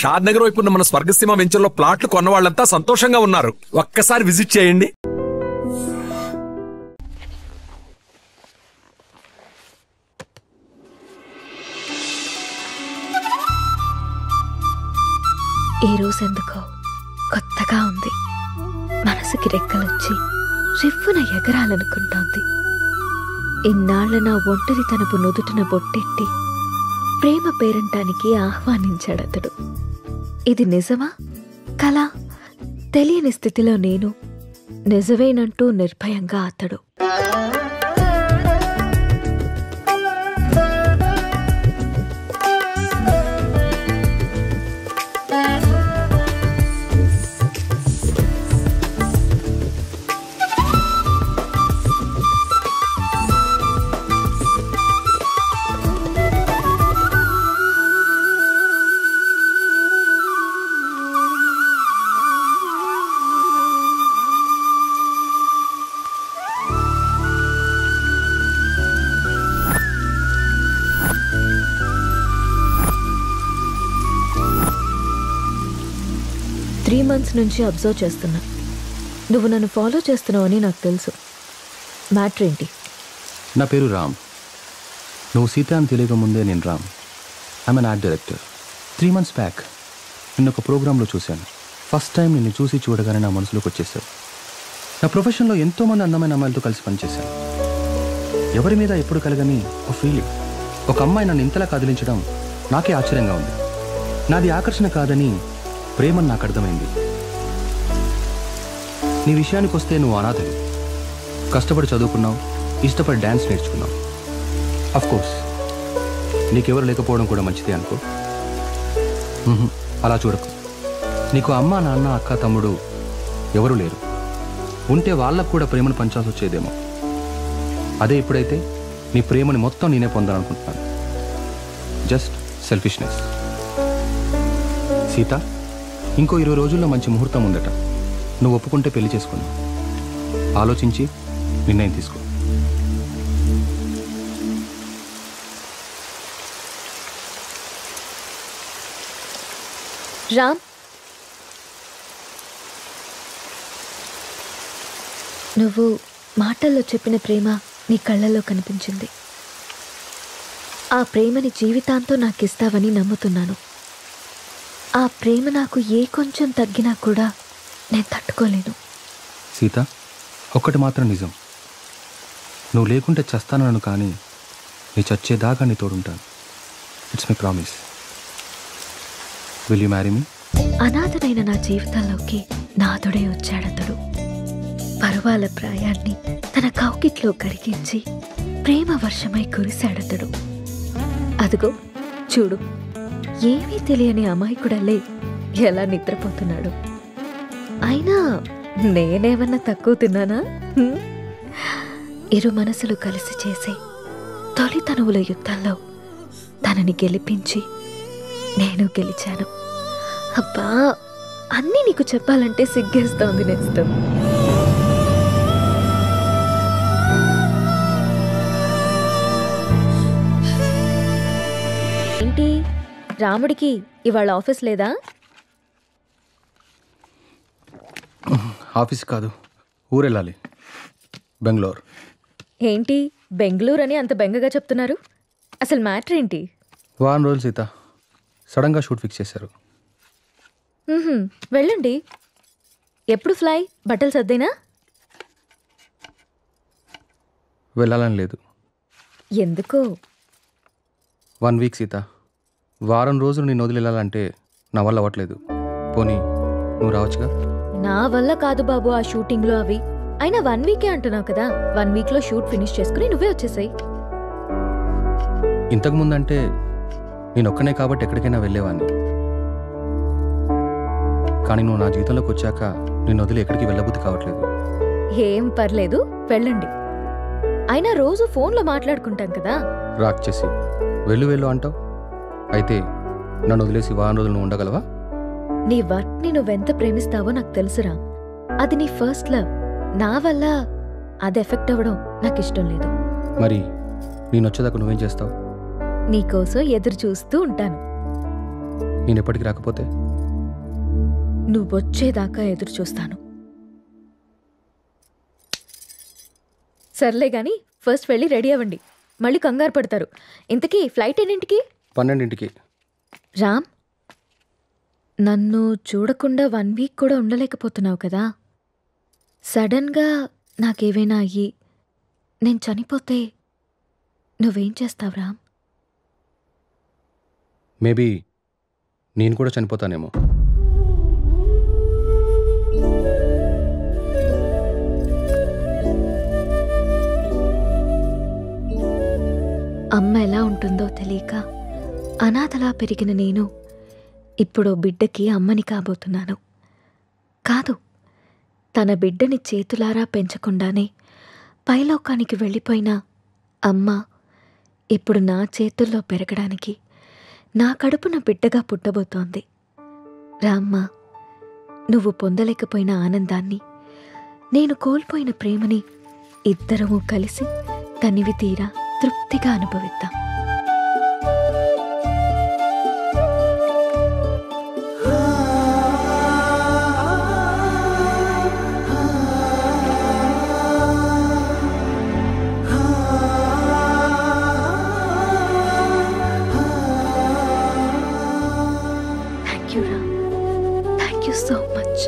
షాద్ నగర్ వైపు ఉన్న మన స్వర్గసీమ వెంచర్లో ప్లాట్లు కొన్న వాళ్ళంతా సంతోషంగా ఉన్నారు. ఒక్కసారి విజిట్ చేయండి. ఈ రోజు ఎందుకో కొత్తగా ఉంది. మనసుకి రెక్కలొచ్చి రివ్వున ఎగరాలనుకుంటోంది. ఇన్నాళ్ల నా ఒంటరితనపు నుదుటిన బొట్టెట్టి ప్రేమ పేరంటానికి ఆహ్వానించాడతడు. ఇది నిజమా కలా తెలియని స్థితిలో నేను, నిజమేనంటూ నిర్భయంగా అతడు. మంత్స్ నుంచి అబ్జర్వ్ చేస్తున్నా. నువ్వు నన్ను ఫాలో చేస్తున్నావు అని నాకు తెలుసు. మ్యాటర్ ఏంటి? నా పేరు రామ్. నువ్వు సీత అని తెలియక ముందే నేను Ram. I'm an art director. 3 months back నిన్న ఒక ప్రోగ్రాంలో చూశాను. ఫస్ట్ టైం నిన్ను చూసి చూడగానే నా మనసులోకి వచ్చేసావు. నా ప్రొఫెషన్లో ఎంతోమంది అందమైన అమ్మాయిలతో కలిసి పనిచేశాను. ఎవరి మీద ఎప్పుడు కలగని ఒక ఫీలింగ్. ఒక అమ్మాయి నన్ను ఇంతలా కదిలించడం నాకే ఆశ్చర్యంగా ఉంది. నాది ఆకర్షణ కాదని ప్రేమని నాకు అర్థమైంది. నీ విషయానికి వస్తే నువ్వు అనాథవి. కష్టపడి చదువుకున్నావు, ఇష్టపడి డ్యాన్స్ నేర్చుకున్నావు. అఫ్కోర్స్ నీకెవరు లేకపోవడం కూడా మంచిదే అనుకో. అలా చూడకు. నీకు అమ్మ, నాన్న, అక్క, తమ్ముడు ఎవరూ లేరు. ఉంటే వాళ్ళకు కూడా ప్రేమను పంచాల్సి వచ్చేదేమో. అదే ఇప్పుడైతే నీ ప్రేమని మొత్తం నేనే పొందాలనుకుంటున్నాను. Just selfishness. సీత, ఇంకో 20 రోజుల్లో మంచి ముహూర్తం ఉందట. నువ్వు ఒప్పుకుంటే పెళ్లి చేసుకుని ఆలోచించి నిర్ణయం తీసుకో. రామ్, నువ్వు మాటల్లో చెప్పిన ప్రేమ నీ కళ్ళల్లో కనిపించింది. ఆ ప్రేమని జీవితాంతో నాకు ఇస్తావని నమ్ముతున్నాను. ఆ ప్రేమ నాకు ఏ కొంచెం తగ్గినా కూడా నేను తట్టుకోలేను. సీత, ఒక్కటి మాత్రం నిజం. నువ్వు లేకుంటే చస్తానను, కానీ నీ చచ్చేదాకా నీ తోడుంటాను. It's my promise. Will you marry me? అనాథనైన నా జీవితంలోకి నాథుడే వచ్చాడతడు. పరువాల ప్రాయాన్ని తన కౌకిట్లో కరిగించి ప్రేమ వర్షమై కురిశాడతడు. అదిగో చూడు, ఏమీ తెలియని అమాయకుడల్లే ఎలా నిద్రపోతున్నాడు. అయినా నేనేమన్నా తక్కువ తిన్నానా? ఇరు మనసులు కలిసి చేసే తొలి తనువుల యుద్ధంలో తనని గెలిపించి నేను గెలిచాను. అబ్బా, అన్నీ నీకు చెప్పాలంటే సిగ్గేస్తోంది నేస్తం. ఏంటి రాముడికి ఇవాళ ఆఫీస్ లేదా? ఆఫీస్ కాదు, ఊరెళ్ళాలి. బెంగళూరు. ఏంటి బెంగళూరు అని అంత బెంగగా చెప్తున్నారు? అసలు మ్యాటర్ ఏంటి? 1 వారం రోజులు సీత, సడన్గా షూట్ ఫిక్స్ చేశారు. వెళ్ళండి. ఎప్పుడు ఫ్లై? బట్టలు సర్దేనా? వెళ్ళాలని లేదు. ఎందుకో? 1 వీక్ సీత. 1 వారం రోజులు నేను వదిలి వెళ్ళాలంటే నా వల్ల అవ్వట్లేదు. పోనీ నువ్వు రావచ్చుగా? నా వల్ల కాదు బాబు ఆ షూటింగ్లో అవి. అయినా 1 వీకే అంటున్నావు కదా. 1 వీక్లో షూట్ ఫినిష్ చేసుకుని నువ్వే వచ్చేసాయి. ఇంతకుముందంటే నేను ఒక్కనే కాబట్టి ఎక్కడికైనా వెళ్ళేవాడిని. కానీ నువ్వు నా జీవితంలోకి వచ్చాక నేను వదిలి ఎక్కడికి వెళ్ళబుద్ధి కావట్లేదు. ఏం పర్లేదు, వెళ్ళండి. అయినా రోజు ఫోన్లో మాట్లాడుకుంటాం కదా. రాక్ చేసి వెళ్ళు వెళ్ళు అంటావు. అయితే నన్ను వదిలేసి 1 వారం రోజులు నువ్వు ఉండగలవా? నీ వర్క్ని నువ్వెంత ప్రేమిస్తావో నాకు తెలుసురా. అది నీ ఫస్ట్ లవ్. నా వల్ల అది ఎఫెక్ట్ అవ్వడం నాకు ఇష్టం లేదు. మరి నేను వచ్చేదాకా నువ్వేం చేస్తావు? నీకోసం ఎదురు చూస్తూ ఉంటాను. నేను ఎప్పటికి రాకపోతే? నువ్వొచ్చేదాకా ఎదురు చూస్తాను. సర్లే గాని ఫస్ట్ వెళ్ళి రెడీ అవ్వండి, మళ్ళీ కంగారు పడతారు. ఇంతకీ ఫ్లైట్ ఎన్నింటికి? 12ంటికి. రామ్, నన్ను చూడకుండా 1 వీక్ కూడా ఉండలేకపోతున్నావు కదా. సడన్గా నాకేవైనా అయ్యి నేను చనిపోతే నువ్వేం చేస్తావు రామ్? మేబీ నేను కూడా చనిపోతానేమో. అమ్మ ఎలా ఉంటుందో తెలియక అనాథలా పెరిగిన నేను ఇప్పుడు బిడ్డకి అమ్మని కాబోతున్నాను. కాదు, తన బిడ్డని చేతులారా పెంచకుండానే పైలోకానికి వెళ్ళిపోయిన అమ్మ ఇప్పుడు నా చేతుల్లో పెరగడానికి నా కడుపున బిడ్డగా పుట్టబోతోంది. రామ్మ, నువ్వు పొందలేకపోయిన ఆనందాన్ని, నేను కోల్పోయిన ప్రేమని ఇద్దరము కలిసి తనివి తీరా తృప్తిగా అనుభవిద్దాం. Thank you Ram, thank you so much.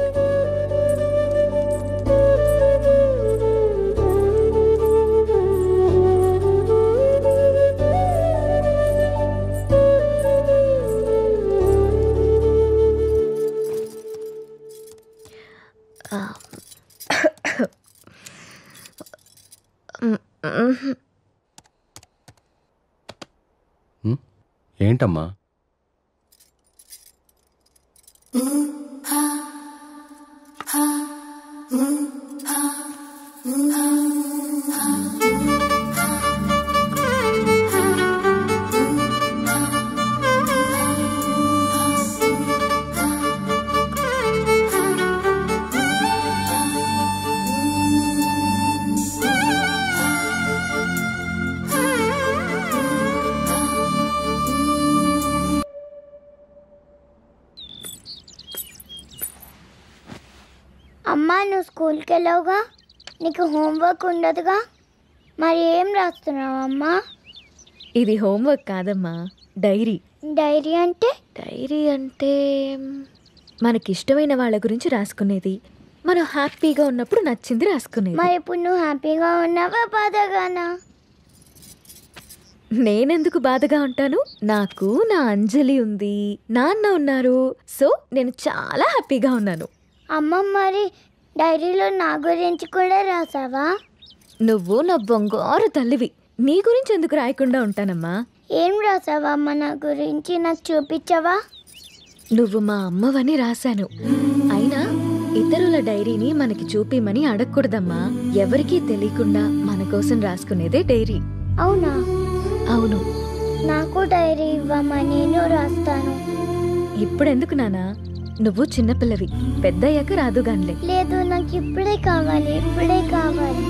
ఏంటమ్మా? అమ్మా, నువ్వు స్కూల్కి వెళ్ళావుగా, నీకు హోంవర్క్ ఉండదుగా, మరి ఏం రాస్తున్నావు అమ్మా? ఇది హోంవర్క్ కాదమ్మా, డైరీ. డైరీ అంటే? డైరీ అంటే మనకిష్టమైన వాళ్ళ గురించి రాసుకునేది. మనం హ్యాపీగా ఉన్నప్పుడు నచ్చింది రాసుకునేది. మరి ఇప్పుడు నువ్వు హ్యాపీగా ఉన్నావా, బాధగానా? నేనెందుకు బాధగా ఉంటాను? నాకు నా అంజలి ఉంది, నాన్న ఉన్నారు. సో నేను చాలా హ్యాపీగా ఉన్నాను. అమ్మ, మరి డైరీలో నా గురించి కూడా రాసావా? నువ్వు నా బంగారు తల్లివి, నీ గురించి ఎందుకు రాయకుండా ఉంటానమ్మా? ఏం రాసావా అమ్మ నా గురించి? నాకు చూపించవా? నువ్వు మా అమ్మవని రాశాను. అయినా ఇతరుల డైరీని మనకి చూపిమని అడగకూడదమ్మా. ఎవరికీ తెలియకుండా మన కోసం రాసుకునేదే డైరీ. అవునా? అవును. నాకు డైరీ ఇవ్వమ్మా, నేను రాస్తాను. ఇప్పుడెందుకు నానా? నువ్వు చిన్నపిల్లవి, పెద్దయ్యాక రాదుగాన్లే. లేదు, నాకు ఇప్పుడే కావాలి, ఇప్పుడే కావాలి.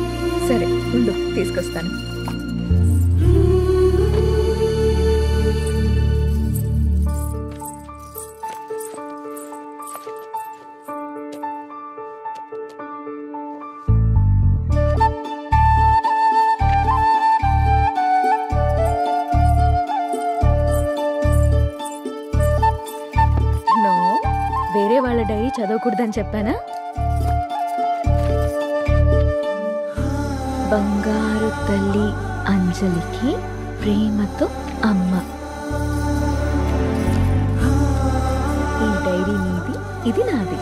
సరే ఉండు, తీసుకొస్తాను. వేరే వాళ్ళ డైరీ చదవకూడదని చెప్పానా? బంగారు తల్లి అంజలికి ప్రేమతో అమ్మ. ఈ డైరీ నీది, ఇది నాది.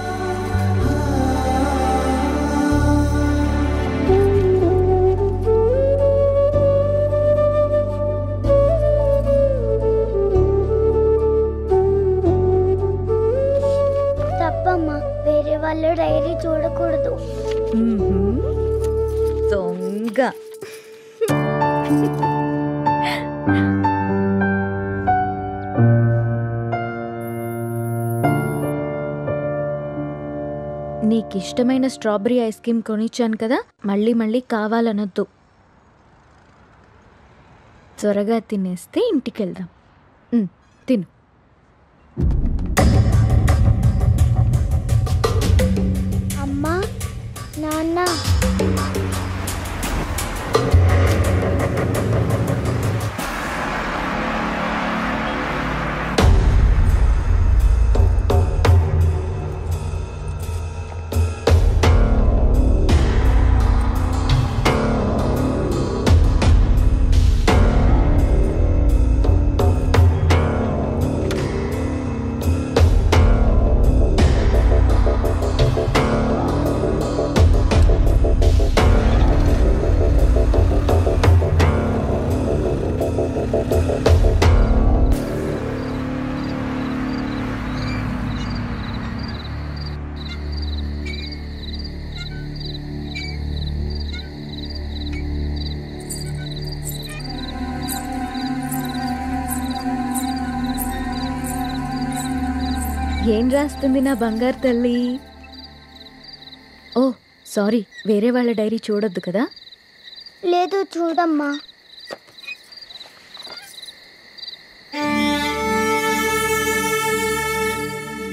వేరే వాళ్ళు డైరీ చూడకూడదు. దొంగ. నీకిష్టమైన స్ట్రాబెరీ ఐస్ క్రీమ్ కొనిచ్చాను కదా, మళ్ళీ మళ్ళీ కావాలనొద్దు. త్వరగా తినేస్తే ఇంటికి వెళ్దాం. తిను. ఏం రాస్తుంది నా బంగారు తల్లి? ఓ సారీ, వేరే వాళ్ళ డైరీ చూడొద్దు కదా. లేదు, చూడమ్మా.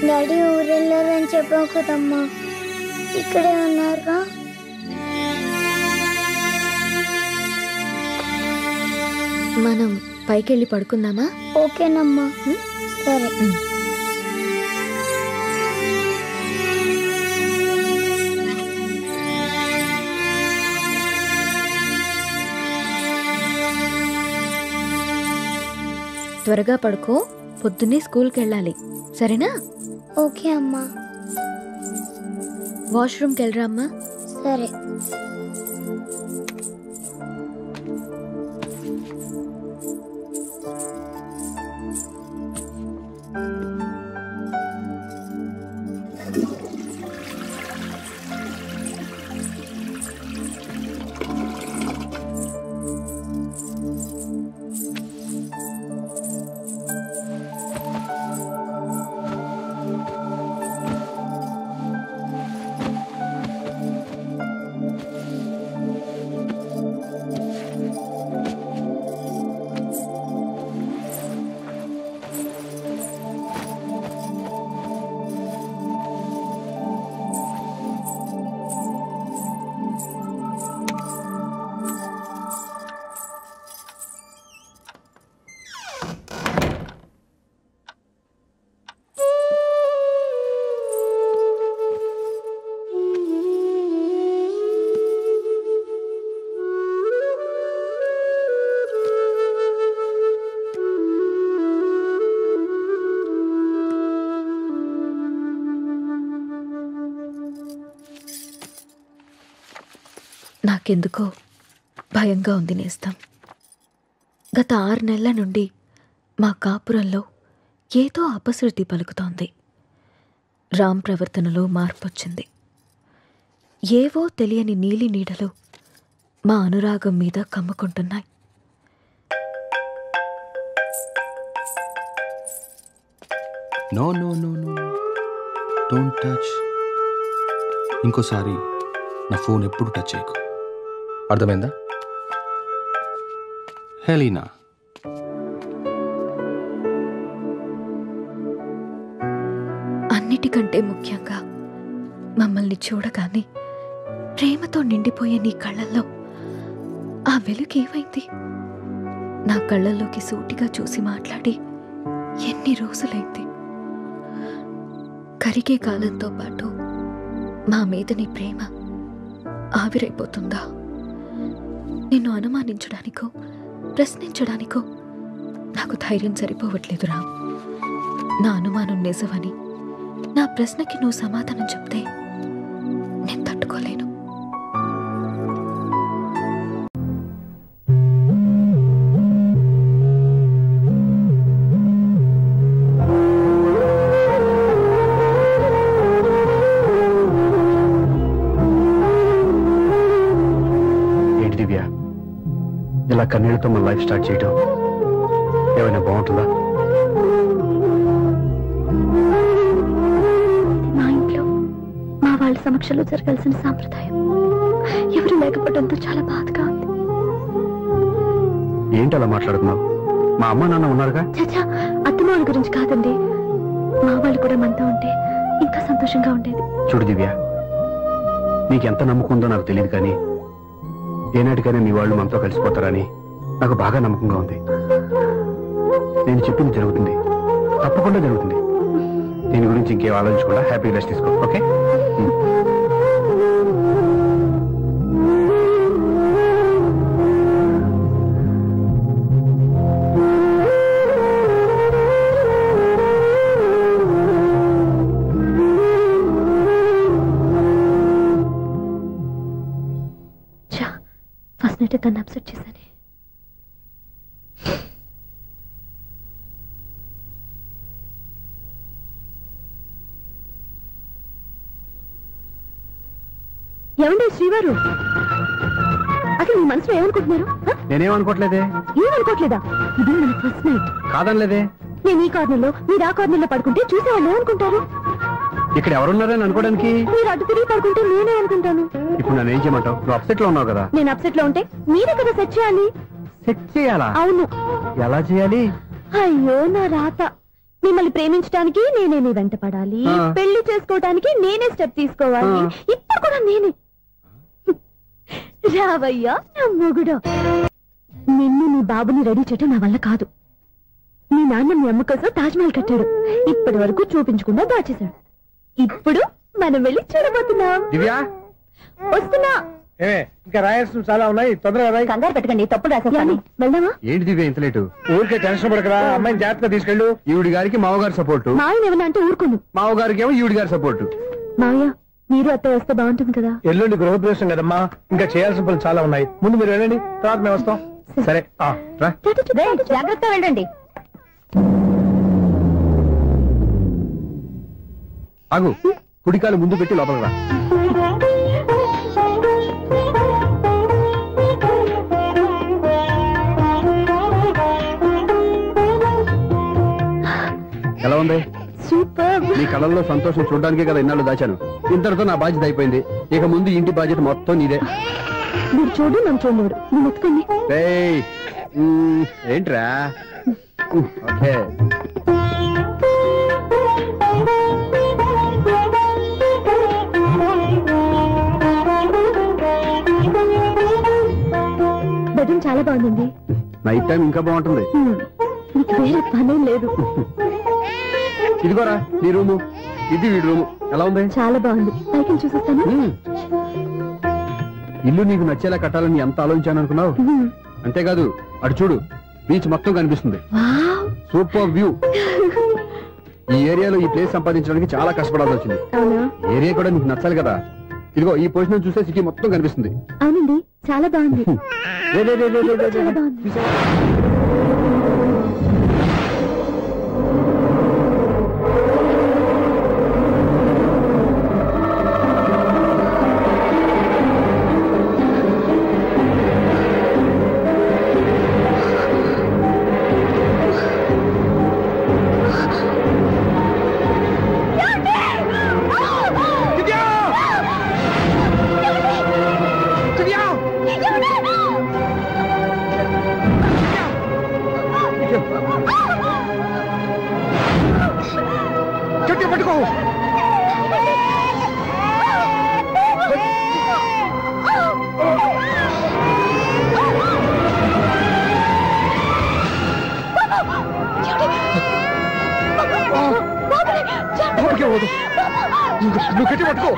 డాడీ ఊరెళ్ళారని చెప్పావు కదమ్మా, ఇక్కడే ఉన్నారుగా. మనం పైకెళ్ళి పడుకుందామా? ఓకేనమ్మా. సరే. త్వరగా పడుకో, పొద్దున్నే స్కూల్కి వెళ్ళాలి, సరేనా? ఓకే అమ్మా. వాష్రూమ్కి వెళ్ళరా అమ్మా. సరే. నాకెందుకో భయంగా ఉంది నేస్తం. గత 6 నెలల నుండి మా కాపురంలో ఏదో అపశృతి పలుకుతోంది. రామ్ ప్రవర్తనలో మార్పొచ్చింది. ఏవో తెలియని నీలి నీడలు మా అనురాగం మీద కమ్ముకుంటున్నాయి. No no no no, don't touch. ఇంకోసారి నా ఫోన్ ఎప్పుడు టచ్ చేయకు, అర్థమైందా? హెలీనా, అన్నిటికంటే ముఖ్యంగా మమ్మల్ని చూడగానే ప్రేమతో నిండిపోయే నీ కళ్ళల్లో ఆ వెలుగు ఏమైంది? నా కళ్ళల్లోకి సూటిగా చూసి మాట్లాడి ఎన్ని రోజులైంది? కరిగే కాలంతో పాటు మా మీద నీ ప్రేమ ఆవిరైపోతుందా? నిన్ను అనుమానించడానికో ప్రశ్నించడానికో నాకు ధైర్యం సరిపోవట్లేదు రామ్. నా అనుమానం నిజమని, నా ప్రశ్నకి నువ్వు సమాధానం చెప్తే నేను తట్టుకోలేను. ఇలా కన్నీళ్లతో మన లైఫ్ స్టార్ట్ చేయడం ఏమైనా బాగుంటుందా? మా ఇంట్లో మా వాళ్ళ సమక్షంలో జరగాల్సిన సాంప్రదాయం ఎవరు లేకపోవడంతో చాలా బాధగా ఉంది. ఏంటి అలా మాట్లాడుతున్నావు? మా అమ్మ నాన్న ఉన్నారుగా. చచ్చా, అత్తమాల గురించి కాదండి, మా వాళ్ళు కూడా మనతో ఉంటే ఇంకా సంతోషంగా ఉండేది. చూడు దివ్య, నీకెంత నమ్మకం ఉందో నాకు తెలియదు, కానీ ఏనాటికైనా నీ వాళ్ళు మనతో కలిసిపోతారని నాకు బాగా నమ్మకంగా ఉంది. నేను చెప్పింది జరుగుతుంది, తప్పకుండా జరుగుతుంది. దీని గురించి ఇంకేం ఆలోచించకుండా హ్యాపీ రెస్ట్ తీసుకో, ఓకే? ఫస్ట్ నైట్ తను అప్సెట్ చేశాను. ఏమండి శ్రీవారు, అసలు మీ మనసులో ఏమనుకుంటున్నారు? నేనేమనుకోవట్లేదే. ఏమనుకోవట్లేదా? ఇది మన ఫస్ట్ నైట్. కాదనలేదే. నేను ఈ కార్నర్లో మీరు ఆ కార్నర్లో పడుకుంటే చూసేవాళ్ళు ఏమనుకుంటారు? ఇక్కడ ఎవరున్నారని అనుకోవడానికి? మీరు అటు తిరిగి పడుకుంటే నేనే అనుకుంటాను. ఇప్పుడు నన్ను ఏం చేయమంటావు? నువ్వు అప్సెట్ లో ఉన్నావు కదా. నేను అప్సెట్ లో ఉంటే మీరే కదా సెట్ చేయాలి. సెట్ చేయాలా? అవును. ఎలా చేయాలి? అయ్యో నా రాత. మిమ్మల్ని ప్రేమించడానికి నేనే నీ వెంట పడాలి, పెళ్లి చేసుకోవడానికి నేనే స్టెప్ తీసుకోవాలి. ఇప్పుడు కూడా నేనే. రావయ్యా నా మొగుడు. నిన్ను నీ బాబుని రెడీ చేయటం నా వల్ల కాదు. మీ నాన్న మీ అమ్మ కోసం తాజ్మహల్ కట్టాడు, ఇప్పటి వరకు చూపించకుండా దాచేశాడు. ఇప్పుడు మనం వెళ్ళి చూడబోతున్నాం. వస్తున్నా. ఇంకా రాయాల్సిన చాలా ఉన్నాయి, తొందరగా రాయి. కంగారు పెట్టకండి, తప్పుడు రాసేసాను. వెళ్దామా? ఏంటి దివ్య ఇంత లేటు? ఊరికే టెన్షన్ పడకరా, అమ్మాయిని జాగ్రత్తగా తీసుకెళ్ళు. ఈవిడి గారికి మామగారు సపోర్టు, మాయన ఏమన్నా అంటే ఊరుకోను. మామగారికి ఏమో ఈవిడి గారి సపోర్టు. మావయ్య మీరు అత్త వస్తే బాగుంటుంది కదా. ఎల్లుండి గృహప్రవేశం కదమ్మా, ఇంకా చేయాల్సిన పనులు చాలా ఉన్నాయి. ముందు మీరు వెళ్ళండి, తర్వాత మేము వస్తాం. సరే రా. జాగ్రత్త వెళ్ళండి. ఆగు, కుడికాలు ముందు పెట్టి లోపలికి రా. ఎలా ఉంది? సూపర్. నీ కళ్ళల్లో సంతోషం చూడడానికే కదా ఇన్నాళ్ళు దాచాను. ఇంతటితో నా బాధ్యత అయిపోయింది. ఇక ముందు ఇంటి బాధ్యత మొత్తం నీదే. మీరు చూడు, నన్ను చూడలేడు. నువ్వు ఎత్తుకోండి. ఏంట్రా? ఓకే. బెడ్రూమ్ చాలా బాగుందండి. నైట్ టైం ఇంకా బాగుంటుంది. మీకు వేరే పనేం లేదు. ఇదిగోరా నీ రూము, ఇది వీడి రూము. ఎలా ఉంది? చాలా బాగుంది. పైకి చూసేస్తాను. ఇల్లు నీకు నచ్చేలా కట్టాలని ఎంత ఆలోచించాను అనుకున్నావు? అంతేకాదు, అటు చూడు, బీచ్ మొత్తం కనిపిస్తుంది. Super view. ఈ ఏరియాలో ఈ ప్లేస్ సంపాదించడానికి చాలా కష్టపడాల్సి వచ్చింది. ఏరియా కూడా నీకు నచ్చాలి కదా. ఇదిగో ఈ పొజిషన్ చూస్తే సిటీ మొత్తం కనిపిస్తుంది. అవునండి, చాలా బాగుంది. చాలా బాగుంది. నువ్వు గట్టి పట్టుకో.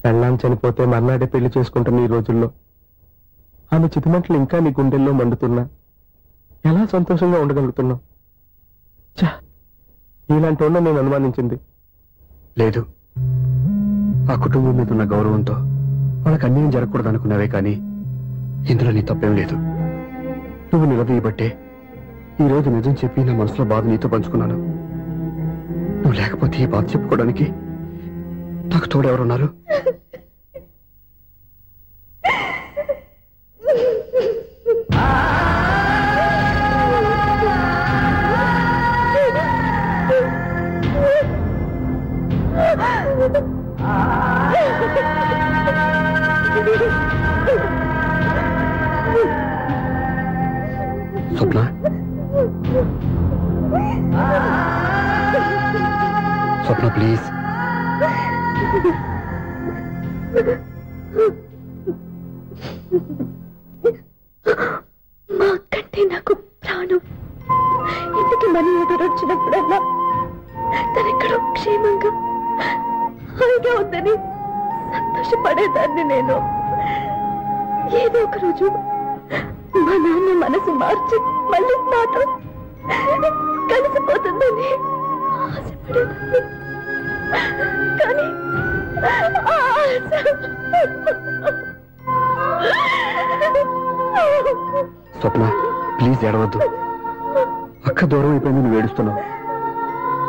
పెళ్ళాం చనిపోతే మర్నాడే పెళ్లి చేసుకుంటున్న ఈ రోజుల్లో ఆమె చితిమంటలు ఇంకా నీ గుండెల్లో మండుతున్నా ఎలా సంతోషంగా ఉండగలుగుతున్నావు? ఇలాంటి ఉన్న నేను అనుమానించింది లేదు. ఆ కుటుంబం మీద ఉన్న గౌరవంతో వాళ్ళకి అన్యాయం జరగకూడదు అనుకున్నావే కానీ ఇందులో నీ తప్పేం లేదు. నువ్వు నిలదీయబట్టే ఈ రోజు నిజం చెప్పి నా మనసులో బాధ నీతో పంచుకున్నాను. నువ్వు లేకపోతే ఈ బాధ చెప్పుకోవడానికి నాకు తోడెవరున్నారు? స్వప్న, స్వప్న ప్లీజ్. మా అక్కంటే నాకు ప్రాణం. ఇంటికి మనీ ఆర్డర్ వచ్చినప్పుడల్లా తనెక్కడో క్షేమంగా హాయిగా ఉందని సంతోషపడేదాన్ని నేను. ఏదో ఒక రోజు మా నాన్న మనసు మార్చి మళ్ళీ నాతో కలిసిపోతుందని ఆశపడేదాన్ని. కానీ ఆ ఆశ స్వప్న, ప్లీజ్ ఏడవద్దు. అక్క దూరం అయిపోయింది, నువ్వు ఏడుస్తున్నావు.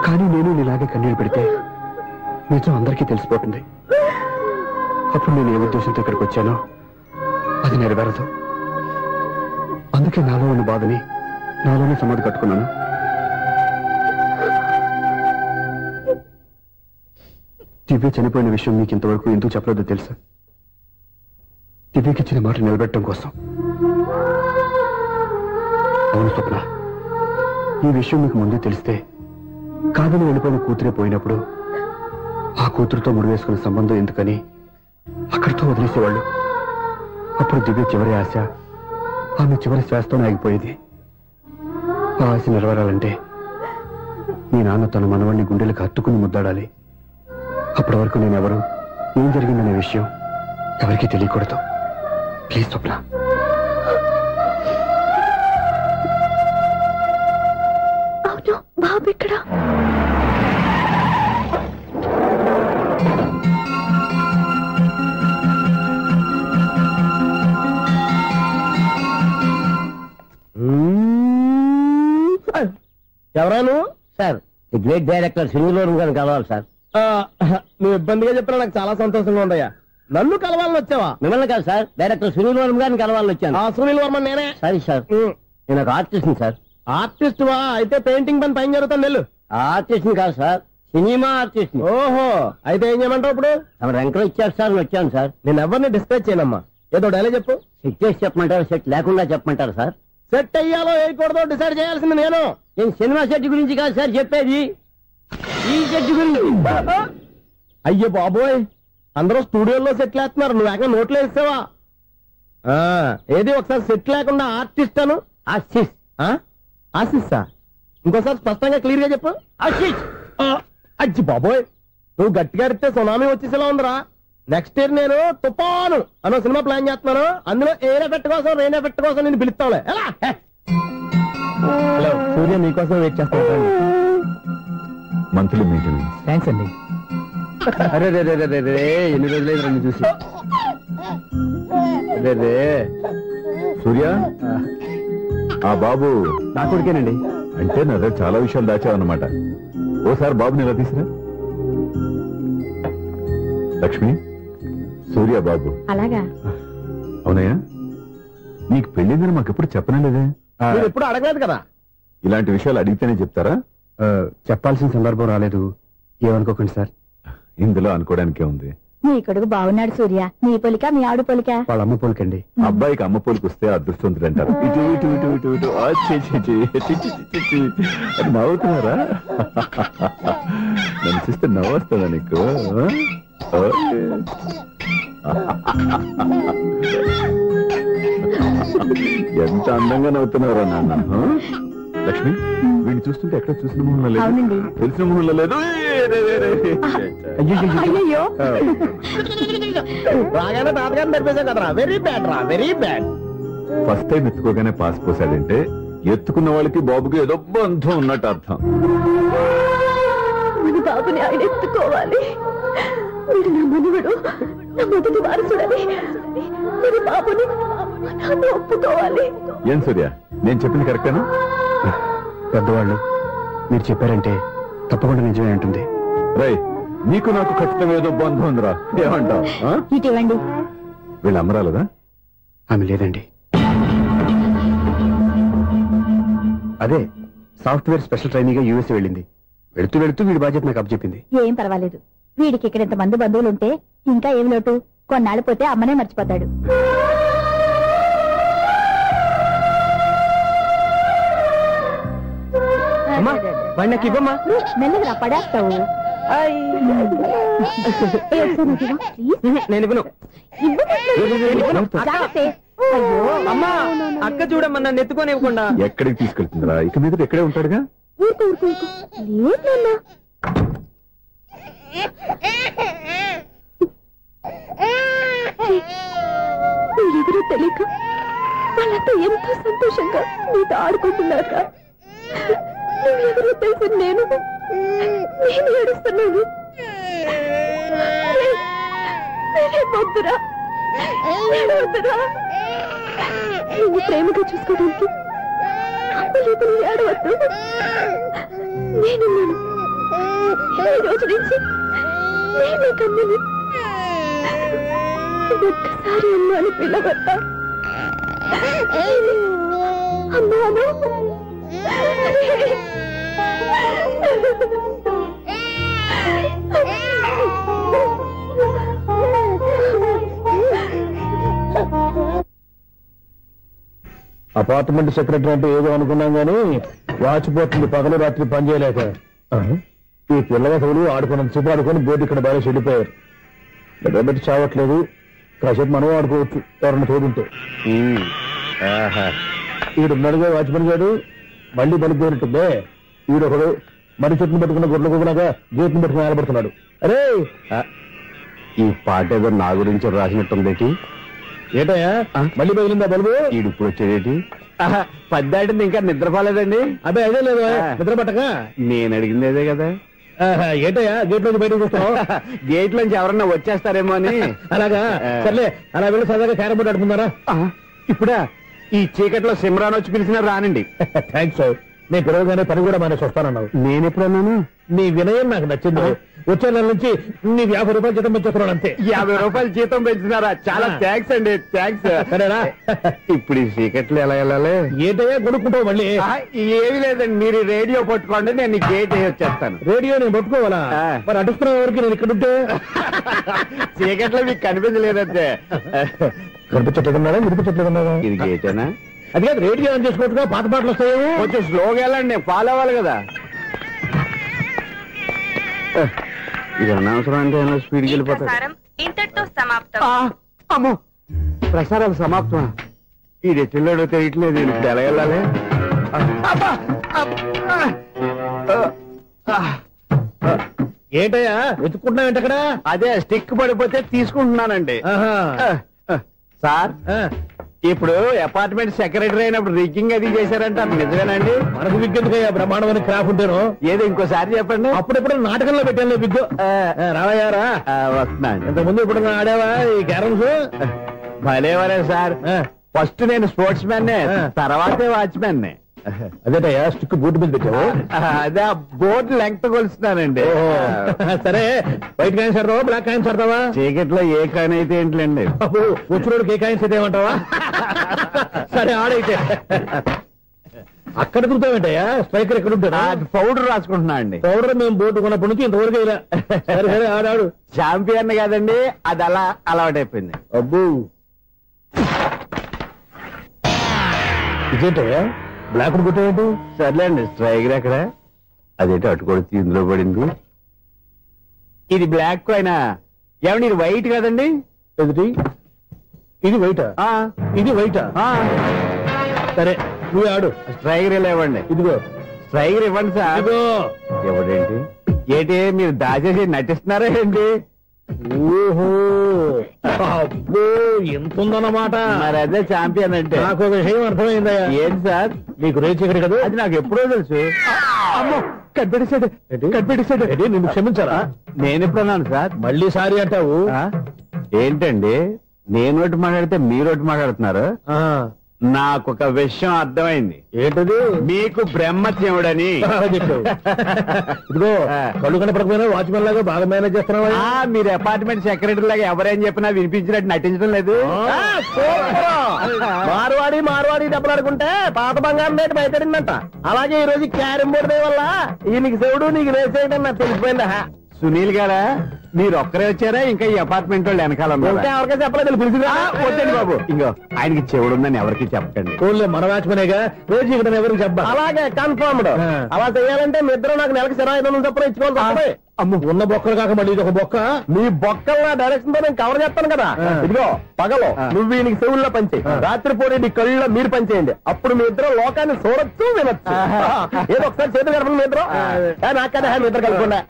కానీ నేను నీలాగే కన్నీళ్ళు పెడితే నిజం అందరికీ తెలిసిపోతుంది. అప్పుడు నేను ఏ ఉద్దేశంతో ఇక్కడికి వచ్చానో అది నెరవేరదు. అందుకే నాలో ఉన్న బాధని నాలోనే సమాధి కట్టుకున్నాను. దివ్య చనిపోయిన విషయం మీకు ఇంతవరకు ఎందుకు చెప్పలేదో తెలుసా? దివ్యకి ఇచ్చిన మాట నిలబెట్టడం కోసం. అవును స్వప్న, ఈ విషయం మీకు ముందే తెలిస్తే కాదని వెళ్ళిపోయిన కూతురే పోయినప్పుడు ఆ కూతురుతో ముడివేసుకున్న సంబంధం ఎందుకని అక్కడితో వదిలేసేవాళ్ళు. అప్పుడు దివ్య చివరి ఆశ ఆమె చివరి శ్వాసతోనే ఆగిపోయేది. ఆ ఆశ నెరవేరాలంటే మీ నాన్న తన మనవాణ్ణి గుండెలకు హత్తుకుని ముద్దాడాలి. అప్పటి వరకు నేనెవరు, ఏం జరిగిందనే విషయం ఎవరికీ తెలియకూడదు. ప్లీజ్ స్వప్న. అవును, బాబు ఇక్కడ. ఎవరాను? సార్, ది గ్రేట్ డైరెక్టర్ శ్రీనివారం గారిని కలవాలి సార్. నువ్వు ఇబ్బందిగా చెప్పినా నాకు చాలా సంతోషంగా ఉందయ్యా. నన్ను కలవాలని వచ్చావా? మిమ్మల్ని కాదు సార్, డైరెక్టర్ శ్రీనివారం గారిని కలవాలని వచ్చాను. ఆ సునీల్ వర్మ నేనే. సరే సార్, నేను ఒక ఆర్టిస్ట్ సార్. ఆర్టిస్ట్ వా? అయితే పెయింటింగ్ పైన జరుగుతాను వెళ్ళు. ఆర్టిస్ట్ కాదు సార్, సినిమా ఆర్టిస్ట్. ఓహో, అయితే ఏం చేయమంటావు ఇప్పుడు? తమ ఎంకరేజ్ ఇచ్చారు సార్, వచ్చాను సార్. నేను ఎవరిని డిస్కస్ చేయనమ్మా. ఏదో డైలాగ్ చెప్పు. సెట్ చేసి చెప్పమంటారు, సెట్ లేకుండా చెప్పమంటారు సార్? సెట్ అయ్యాలో వేయకూడదో డిసైడ్ చేయాల్సింది నేను. నేను సినిమా సెట్ గురించి కాదు సార్ చెప్పేది, ఈ సెట్ గురించి. అయ్యో బాబోయ్, అందరూ స్టూడియోలో సెట్ లేస్తున్నారు, నువ్వు ఏకంగా నోట్లో వేస్తావా? ఏది ఒకసారి సెట్ లేకుండా ఆర్టిస్ట్ అను. ఆశిష్. ఆశిస్సా? ఇంకోసారి స్పష్టంగా క్లియర్ గా చెప్పు. ఆశిష్. అజ్జి బాబోయ్, నువ్వు గట్టిగా అడితే సునామీ వచ్చేసేలా ఉందిరా. నెక్స్ట్ ఇయర్ నేను తుఫాను అనే సినిమా ప్లాన్ చేస్తున్నాను. అందులో ఎయిర్ ఎఫెక్ట్ కోసం, రెయిన్ ఎఫెక్ట్ కోసం నేను పిలుస్తావులే. ఎలా? హలో సూర్య, నీకోసం వెయిట్ చేస్తాను. Monthly maintenance. థ్యాంక్స్ అండి. అరే రే రే రే రే, ఎన్ని రోజులైంది రండి చూసి. రే రే సూర్య, ఆ బాబు నా కొడుకేనండి. అంటే నా దగ్గర చాలా విషయాలు దాచావన్నమాట. ఓసారి బాబుని ఎలా తీసురా. లక్ష్మి, సూర్య బాబు. అలాగా? అవునయ్యా, నీకు పెళ్ళిందని మాకెప్పుడు చెప్పనలేదే. మీరు ఎప్పుడు అడగలేదు కదా. ఇలాంటి విషయాలు అడిగితేనే చెప్తారా? చెప్పాల్సిన సందర్భం రాలేదు, ఏమనుకోకండి సార్. ఇందులో అనుకోవడానికే ఉంది. నీ కొడుకు బాగున్నాడు సూర్య. నీ పొలిక, మీ ఆడు పొలిక. వాళ్ళ అమ్మ పోలికండి. అబ్బాయికి అమ్మ పోలికి వస్తే అదృష్టవంతుడు అంటారు. ఇటు ఇటు ఇటు ఇటు ఇటు ఆ, ఛీ, ఛీ, ఛీ, ఛీ, ఛీ, ఛీ, ఛీ. అది నవ్వుతున్నారా? నన్ను చూస్తే నవ్వు వస్తుందా నీకు? ఓకే. ఎంత అందంగా నవ్వుతున్నారా నాన్న. లక్ష్మి, వీడిని చూస్తుంటే ఎక్కడ చూసిన మొహంలో లేదు, తెలిసిన మొహంలో లేదు. అయ్యో, రాగానే తాతగారిని నడిపేశాం కదరా. వెరీ బ్యాడ్ రా, వెరీ బ్యాడ్. ఫస్ట్ టైం ఎత్తుకోగానే పాస్ పోసాడంటే ఎత్తుకున్న వాళ్ళకి బాబుకి ఏదో బంధం ఉన్నట్టు అర్థం. మన బాబుని ఆయన ఎత్తుకోవాలి. వీడు నా మనువుడు, నా మొదటి వారసుడని మన బాబుని ఒప్పుకోవాలి. ఏం సూర్య, నేను చెప్పింది కరెక్టేనా? పెద్దవాళ్ళు మీరు చెప్పారంటే తప్పకుండా నిజమే ఉంటుంది. రై, నీకు నాకు ఖచ్చితంగా ఏదో బంధం ఉందిరా, ఏమంటావు? ఇటీవండి. వీళ్ళు అమ్మరాలదా? ఆమె లేదండి. అదే సాఫ్ట్వేర్ స్పెషల్ ట్రైనింగ్ గా యూఎస్ వెళ్ళింది. వెళుతూ వెళుతూ వీడి బాధ్యత నాకు అప్పచెప్పింది. ఏం పర్వాలేదు, వీడికి ఇక్కడ ఇంతమంది బంధువులుంటే ఇంకా ఏమి లోటు. కొన్నాళ్ళు పోతే అమ్మనే మర్చిపోతాడు. మెల్లగా పడేస్తావు. నేను ఇవ్వను. అమ్మా, అక్క చూడమ్మా, నన్ను ఎత్తుకొని ఇవ్వకుండా. ఎక్కడికి తీసుకెళ్తుందిరా? ఇక మీద ఎక్కడే ఉంటాడుగా. ఎవరో తెలియక వాళ్ళంతా ఎంతో సంతోషంగా నీతో ఆడుకుంటున్నాక నువ్వెవరో తెలిసి నేను ఏడుస్తున్నాను. వద్దురా, వద్దురా. నువ్వు ప్రేమగా చూసుకోవడానికి అమ్మలేదు, ఏడవద్దు. నేనున్నాను. ఈ రోజు నుంచి నేనే కమ్మని. ఒక్కసారి అమ్మాని పిల్లవద్దా? అమ్మాను. అపార్ట్మెంట్ సెక్రటరీ అంటే ఏదో అనుకున్నాం గానీ వాచిపోతుంది పగలు రాత్రి పని చేయలేక. ఈ పిల్లగతులు ఆడుకున్నంతసేపు ఆడుకొని బోర్డు ఇక్కడ బాగా చెడిపోయారు. నిద్రబెట్టి చావట్లేదు. కాసేపు మనం ఆడుకోవచ్చు ఎవరన్నా తోడుంటే. ఈడున్నాడుగా వాచ్మెన్ గారు, మళ్ళీ బలికి పోయినట్టుందే. ఈడొకడు మరి చెట్టును పెట్టుకున్న గొడ్ల కుక్కలాగా గేట్ను పెట్టుకుని ఆడబడుతున్నాడు. అరే ఈ పాట ఏదో నా గురించి రాసినట్టుంది. ఏటయ్యా మళ్ళీ పగిలిందా బల్బు? ఈడు ఇప్పుడు వచ్చేదేటి? పద్దాటింది ఇంకా నిద్రపోలేదండి. అదే అదే లేదు నిద్ర పట్టక. నేను అడిగింది అదే కదా. ఏటయ్యా గేట్ నుంచి బయటకు చూస్తావు? గేట్ నుంచి ఎవరన్నా వచ్చేస్తారేమో అని. అలాగా సర్లే, అలా వెళ్ళి సరదాగా క్యారం బోర్డు ఆడుకుంటారా? ఇప్పుడా? ఈ చీకట్లో సిమ్రాన్ వచ్చి పిలిచినా రానండి. థ్యాంక్స్. నేను పిలవగానే పని కూడా మానేసి వస్తానన్నావు. నేను ఎప్పుడన్నాను? నీ వినయం నాకు నచ్చింది. వచ్చే నెల నుంచి నీ 50 రూపాయలు జీతం పెంచుతున్నాను అంతే. 50 రూపాయలు జీతం పెంచినారా? చాలా థ్యాంక్స్ అండి. థ్యాంక్స్. సరేనా? ఇప్పుడు ఈ చీకట్లు ఎలా వెళ్ళాలి? ఏంటయ్యా కొనుక్కుంటావు మళ్ళీ? ఏమి లేదండి, మీరు రేడియో పట్టుకోండి, నేను గేట్ వచ్చేస్తాను. రేడియో నేను పట్టుకోవాలా? మరి అడుస్తున్న వరకు నేను ఇక్కడ ఉంటే చీకట్లో మీకు కనిపించలేదంటే. కనిపించట్లేదన్నారా వినిపించట్లేదన్నారా? ఇది గేటేనా? అది కాదు, రేడియో ఆన్ చేసుకోవచ్చుగా, పాత పాటలు వస్తాయి. కొంచెం స్లోగా వెళ్ళండి, నేను ఫాలో అవ్వాలి కదా. ఇది అనవసరం అంటే స్పీడ్కి వెళ్ళిపోతాడు. ఇంతటితో సమాప్తం. అమ్మో, ప్రసారాలు సమాప్తం. ఈ రెట్టిల్లోడో తెలియట్లేదు. ఇప్పుడు ఎలా వెళ్ళాలి? ఏంటయ్యా వెతుక్కుంటున్నావు ఏంటి అక్కడ? అదే స్టిక్ పడిపోతే తీసుకుంటున్నానండి. సార్, ఇప్పుడు అపార్ట్మెంట్ సెక్రటరీ అయినప్పుడు రిగ్గింగ్ అది చేశారంటే అది నిజమేనండి? మనకు విగ్గెందుకయ్యా, బ్రహ్మాండమైన క్రాఫ్ ఉంటాను. ఏదో ఇంకోసారి చెప్పండి. అప్పుడెప్పుడు నాటకంలో పెట్టాను విగ్గు. రావయ్యారా? వస్తున్నాను. ఇంతకుముందు ఇప్పుడు ఆడావా ఈ క్యారమ్స్? భలేవరే సార్. ఫస్ట్ నేను స్పోర్ట్స్ మ్యాన్, తర్వాతే వాచ్మెన్. అదేటయ్యా స్టిక్ బూట్ మీద పెట్టావు? అదే బోర్డు లెంగ్త్ కొలుస్తున్నానండి. సరే, వైట్ కాయిన్స్ ఆడతావా బ్లాక్ కాయిన్స్ ఆడతావా? చీకట్లో ఏ కాయిన్ అయితే ఏంటండి? వచ్చినోడికి ఏ కాయిన్స్ అయితే ఏమంటావా? సరే ఆడైతే. అక్కడ తిరుగుతావేంటయ్యా? స్ట్రైకర్ ఎక్కడ ఉంటాడా? పౌడర్ రాసుకుంటున్నా అండి. పౌడర్ మేము బోర్డు కొన్నప్పటి నుంచి ఇంతవరకు ఇలా. సరే సరే ఆడాడు. ఛాంపియన్ కాదండి, అది అలా అలవాటైపోయింది. అబ్బు ఇదేంటయ్యా బ్లాక్ కొట్టాడు? సర్లేండి, స్ట్రైకర్ ఎక్కడ? అదేంటి అటుకొడితే ఇందులో పడింది. ఇది బ్లాక్ కాయినా? ఏమండి ఇది వైట్ కదండి? ఎదుటి ఇది వైటా? ఇది వైటా? సరే నువ్వు ఆడు. స్ట్రైకర్ ఇలా ఇవ్వండి. ఇదిగో స్ట్రైకర్ ఇవ్వండి సార్. ఇదిగో. ఎవడేంటి? ఏంటి మీరు దాచేసి నటిస్తున్నారా ఏంటి? ఓహో, అబ్బో ఎంత ఉందన్నమాట. మరి అదే ఛాంపియన్ అంటే. నాకు ఒక విషయం అర్థమైందయ్యా. ఏంటి సార్? నీకు రేచి ఇక్కడ కదా? అది నాకు ఎప్పుడో తెలుసు. అమ్మో, కనిపెట్టేశాడు కనిపెట్టేశాడు. నిన్ను క్షమించారా? నేను ఎప్పుడన్నాను సార్? మళ్ళీ సారీ అంటావు? ఏంటండి నేను ఒకటి మాట్లాడితే మీరు ఒకటి మాట్లాడుతున్నారు? నాకు ఒక విషయం అర్థమైంది. ఏంటది? మీకు బ్రహ్మత్యముడని చెప్పావు. ఇదిగో కళ్ళు కనపడకపోయినా వాచ్మెన్ లాగా బాగా మేనేజ్ చేస్తున్నావా? మీరు అపార్ట్మెంట్ సెక్రటరీ లాగా ఎవరేం చెప్పినా వినిపించినట్టు నటించడం లేదు. మార్వాడి మార్వాడి దెబ్బలాడుకుంటే పాత బంగారం రేటు బయటడిందంట. అలాగే ఈ రోజు క్యారం బోర్డు వల్ల ఈయనకి శివుడు నీకు రేసేయడం నాకు తెలిసిపోయిందా? సునీల్ గారా, మీరు ఒక్కరే వచ్చారా? ఇంకా ఈ అపార్ట్మెంట్ వాళ్ళు వెనకాల ఎవరికీ చెప్పలేదు, పిలిచిరా. వద్దండి బాబు, ఇంకో ఆయనకి చెవుడుందని ఎవరికి చెప్పకండి. ఓన్లీ మన వాచ్మనేగా, రోజు ఇక్కడ ఎవరికి చెప్పా. అలాగే కన్ఫర్మ్డ్. అలా చేయాలంటే మీ ఇద్దరు నాకు నెలకి 500 చొప్పున ఇచ్చుకోవాలి. అమ్మ, ఉన్న బొక్కలు కాక మళ్ళీ ఇది ఒక బొక్క. మీ బొక్కల డైరెక్షన్ తో నేను కవర్ చేస్తాను కదా. ఇదిగో పగలో నువ్వు ఈయనకి చెవుల్లో పనిచేయి, రాత్రిపూట నీ కళ్ళలో మీరు పనిచేయండి. అప్పుడు మీ ఇద్దరు లోకాన్ని చూడొచ్చు వినొచ్చు. ఏదో ఒకసారి చేతులు కలపండి మీ ఇద్దరు. నాకదే మీ ఇద్దరు కలపకుండా.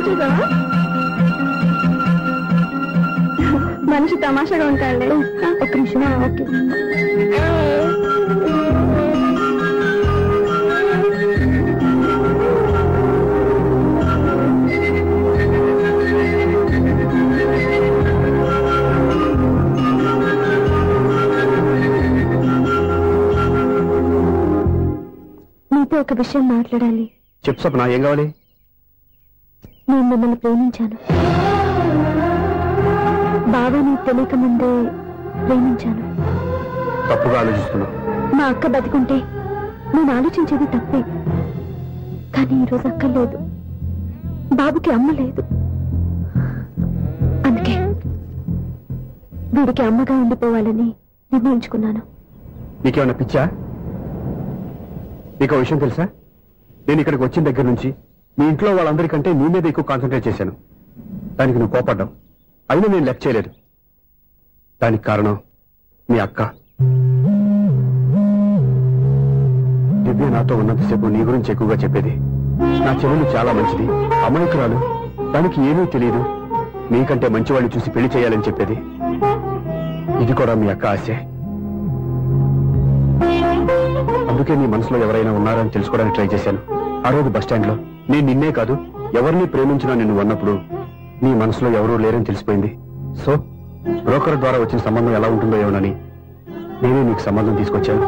చూద్దామా? మనిషి తమాషాగా ఉంటాడులే. ఒక్క నిమిషం. ఓకే. మీతో ఒక విషయం మాట్లాడాలి. చెప్పు సప్న, ఏం కావాలి? నేను మిమ్మల్ని ప్రేమించాను. బాబా నీకు తెలియక ముందే ప్రేమించాను. తప్పుగా ఆలోచిస్తున్నా. మా అక్క బతికుంటే నేను ఆలోచించేది తప్పే. కానీ ఈరోజు అక్క లేదు, బాబుకి అమ్మ లేదు. అందుకే వీడికి అమ్మగా ఉండిపోవాలని నిర్ణయించుకున్నాను. నీకేమన్నా పిచ్చా? నీకు విషయం తెలుసా? నేను ఇక్కడికి వచ్చిన దగ్గర నుంచి మీ ఇంట్లో వాళ్ళందరికంటే నీ మీద ఎక్కువ కాన్సన్ట్రేట్ చేశాను. దానికి నువ్వు కోపడ్డావు. అయినా నేను లెక్క చేయలేదు. దానికి కారణం మీ అక్క. దివ్య నాతో ఉన్నంతసేపు నీ గురించి ఎక్కువగా చెప్పేది. నా చెల్లెలు చాలా మంచిది, అమాయకురాలు, దానికి ఏమీ తెలియదు, నీకంటే మంచివాడిని చూసి పెళ్లి చేయాలని చెప్పేది. ఇది కూడా మీ అక్క ఆశే. అందుకే నీ మనసులో ఎవరైనా ఉన్నారని తెలుసుకోవడానికి ట్రై చేశాను. ఆ రోజు బస్టాండ్ లో నేను నిన్నే కాదు ఎవరిని ప్రేమించినా నిన్ను అన్నప్పుడు నీ మనసులో ఎవరూ లేరని తెలిసిపోయింది. సో బ్రోకర్ ద్వారా వచ్చిన సంబంధం ఎలా ఉంటుందో ఏమోనని నేనే నీకు సంబంధం తీసుకొచ్చాను.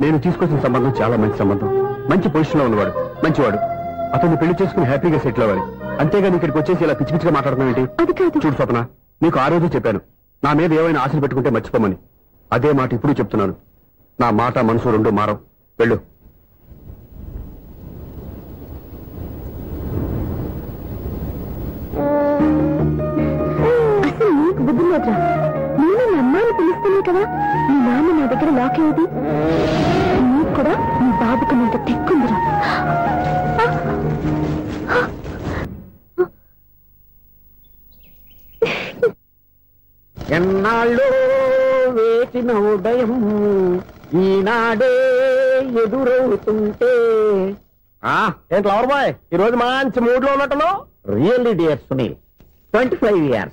నేను తీసుకొచ్చిన సంబంధం చాలా మంచి సంబంధం. మంచి పొజిషన్ లో ఉన్నవాడు, మంచివాడు. అతన్ని పెళ్లి చేసుకుని హ్యాపీగా సెటిల్ అవ్వాలి. అంతేగాని ఇక్కడికి వచ్చేసి ఇలా పిచ్చి పిచ్చిగా మాట్లాడడం ఏంటి? చూడు స్వప్న, నీకు ఆ రోజు చెప్పాను నా మీద ఏమైనా ఆశలు పెట్టుకుంటే మర్చిపోమని. అదే మాట ఇప్పుడు చెప్తున్నాను. నా మాట మనసు రెండు మారవు. వెళ్ళు. అసలు నీకు బుద్ధి లేదురా. నేను మీ అమ్మాయిని పిలుస్తానే కదా మీ నాన్న నా దగ్గర లాక్ అయ్యేది. నీకు కూడా మీ బాబుకు నీకు తెక్కుందిరా. ఎన్నాళ్ళు వేసిన ఉదయం ఈనాడే ఎదురవుతుంటే. ఏంటి లవర్ బాయ్, ఈ రోజు మంచి మూడ్ లో ఉన్నట్టును? రియల్లీ డియర్ సునీల్, 25 years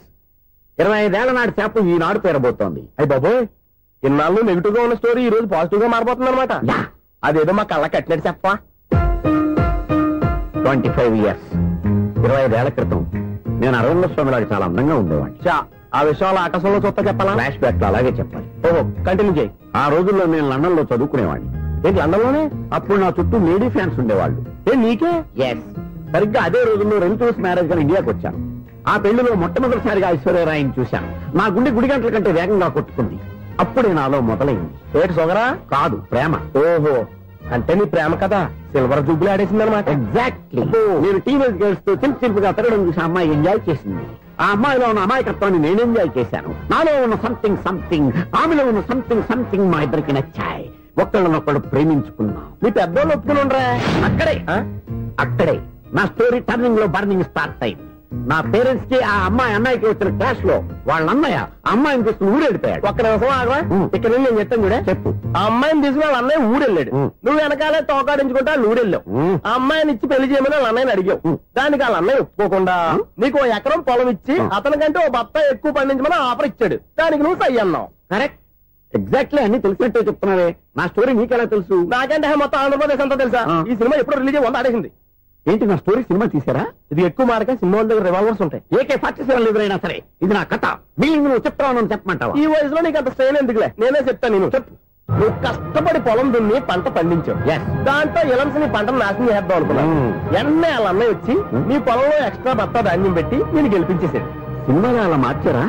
25 ఏళ్ల నాటి చేప ఈనాడు పేరబోతోంది. అయ్యి బాబోయ్, ఇన్నాళ్ళు నెగిటివ్ గా ఉన్న స్టోరీ ఈ రోజు పాజిటివ్ గా మారిపోతుంది అనమాట. అదేదో మా కళ్ళ కట్టినట్టు చెప్పా. 25 years 25 ఏళ్ల క్రితం నేను అరవింద స్వామిలాగా చాలా అందంగా ఉండేవాడిని. ఆ విషయాలు ఆకాశంలో చూస్తా చెప్పాలా? ఫ్లాష్ బ్యాక్ లో అలాగే చెప్పాలి. ఓహో, కంటిన్యూ చేయి. ఆ రోజుల్లో నేను లండన్ లో చదువుకునేవాడిని. ఏంటి లండన్ లోనే? అప్పుడు నా చుట్టూ లేడీ ఫ్యాన్స్ ఉండేవాళ్ళు. నీకే? ఎస్. సరిగ్గా అదే రోజుల్లో రిలేటివ్స్ మ్యారేజ్ గా ఇండియాకి వచ్చాను. ఆ పెళ్లిలో మొట్టమొదటిసారిగా ఐశ్వర్యరాయని చూశాను. నా గుండె గుడి గంటల కంటే వేగంగా కొట్టుకుంది. అప్పుడే నాలో మొదలైంది. ఏటి సొగరా? కాదు, ప్రేమ. ఓహో, అంటే నీ ప్రేమ కదా సిల్వర్ జూబ్లీ ఆడేసింది అనమాట. ఎగ్జాక్ట్లీ. నేను టీనేజ్ గర్ల్స్ తో చిలుపుగా తిరగడం చూసి అమ్మాయి ఎంజాయ్ చేసింది. ఆ అమ్మాయిలో ఉన్న అమాయకత్వాన్ని నేను ఎంజాయ్ చేశాను. నాలో ఉన్న సంథింగ్ ఆమెలో ఉన్న సంథింగ్ మా ఇద్దరికి నచ్చాయి. ఒక్కళ్ళనొక్కడు ప్రేమించుకున్నాం. మీ పెద్దోళ్ళు ఒప్పుకుని ఉండరా? అక్కడే నా స్టోరీ టర్నింగ్ లో బర్నింగ్ స్టార్ట్ అయింది. నా పేరెంట్స్ కి ఆ అమ్మాయి అన్నయ్యకి వచ్చిన క్లాష్ లో వాళ్ళ అన్నయ్య అమ్మాయిని తీసుకుని ఊరెళ్ళిపోయాడు. ఒక్క నిమిషం ఆగవా? ఇక్కడ నేను చెప్తాను కూడా. చెప్పు. ఆ అమ్మాయిని తీసుకుని వాళ్ళ అన్నయ్య ఊరెళ్ళాడు. నువ్వు వెనకాలే తోకాడించుకుంటా ఊరెళ్ళావు. ఆ అమ్మాయిని ఇచ్చి పెళ్లి చేయమని వాళ్ళ అన్నయ్యని అడిగావు. దానికి వాళ్ళ అన్నయ్య ఒప్పుకోకుండా నీకు 1 ఎకరం పొలం ఇచ్చి అతనికంటే ఓ బత్తాయి ఎక్కువ పండించమని ఆఫర్ ఇచ్చాడు. దానికి నువ్వు సై అన్నావు. కరెక్ట్. ఎగ్జాక్ట్లీ అన్ని తెలిసినట్టే చెప్తున్నావే. నా స్టోరీ నీకెలా తెలుసు? నాకంటే మొత్తం ఆంధ్రప్రదేశ్ అంతా తెలుసా? ఈ సినిమా ఎప్పుడు రిలీజ్ 100 ఆడేసింది. ఏంటి నా స్టోరీ సినిమా తీసారా? ఇది ఎక్కువ మార్క సినిమా దగ్గర రివాల్వర్స్ ఉంటాయి. AK-47 ఎదురైనా సరే ఇది నా కథ. బిల్లింగ్ నువ్వు చెప్తావు చెప్పమంటావా? ఈ వయసులో నీకు అంత స్ట్రెయిన్ ఎందుకులే, నేనే చెప్తాను. నేను చెప్పు. నువ్వు కష్టపడి పొలం దున్ని పంట పండించావు. దాంతో ఎలమ్స్ నీ పంటను నాశనం చేద్దాం అనుకున్నావు. ఎన్నే వాళ్ళ అన్నయ్య వచ్చి నీ పొలంలో ఎక్స్ట్రా బస్తా ధాన్యం పెట్టి నేను గెలిపించేసాడు. సినిమాలో అలా మార్చారా?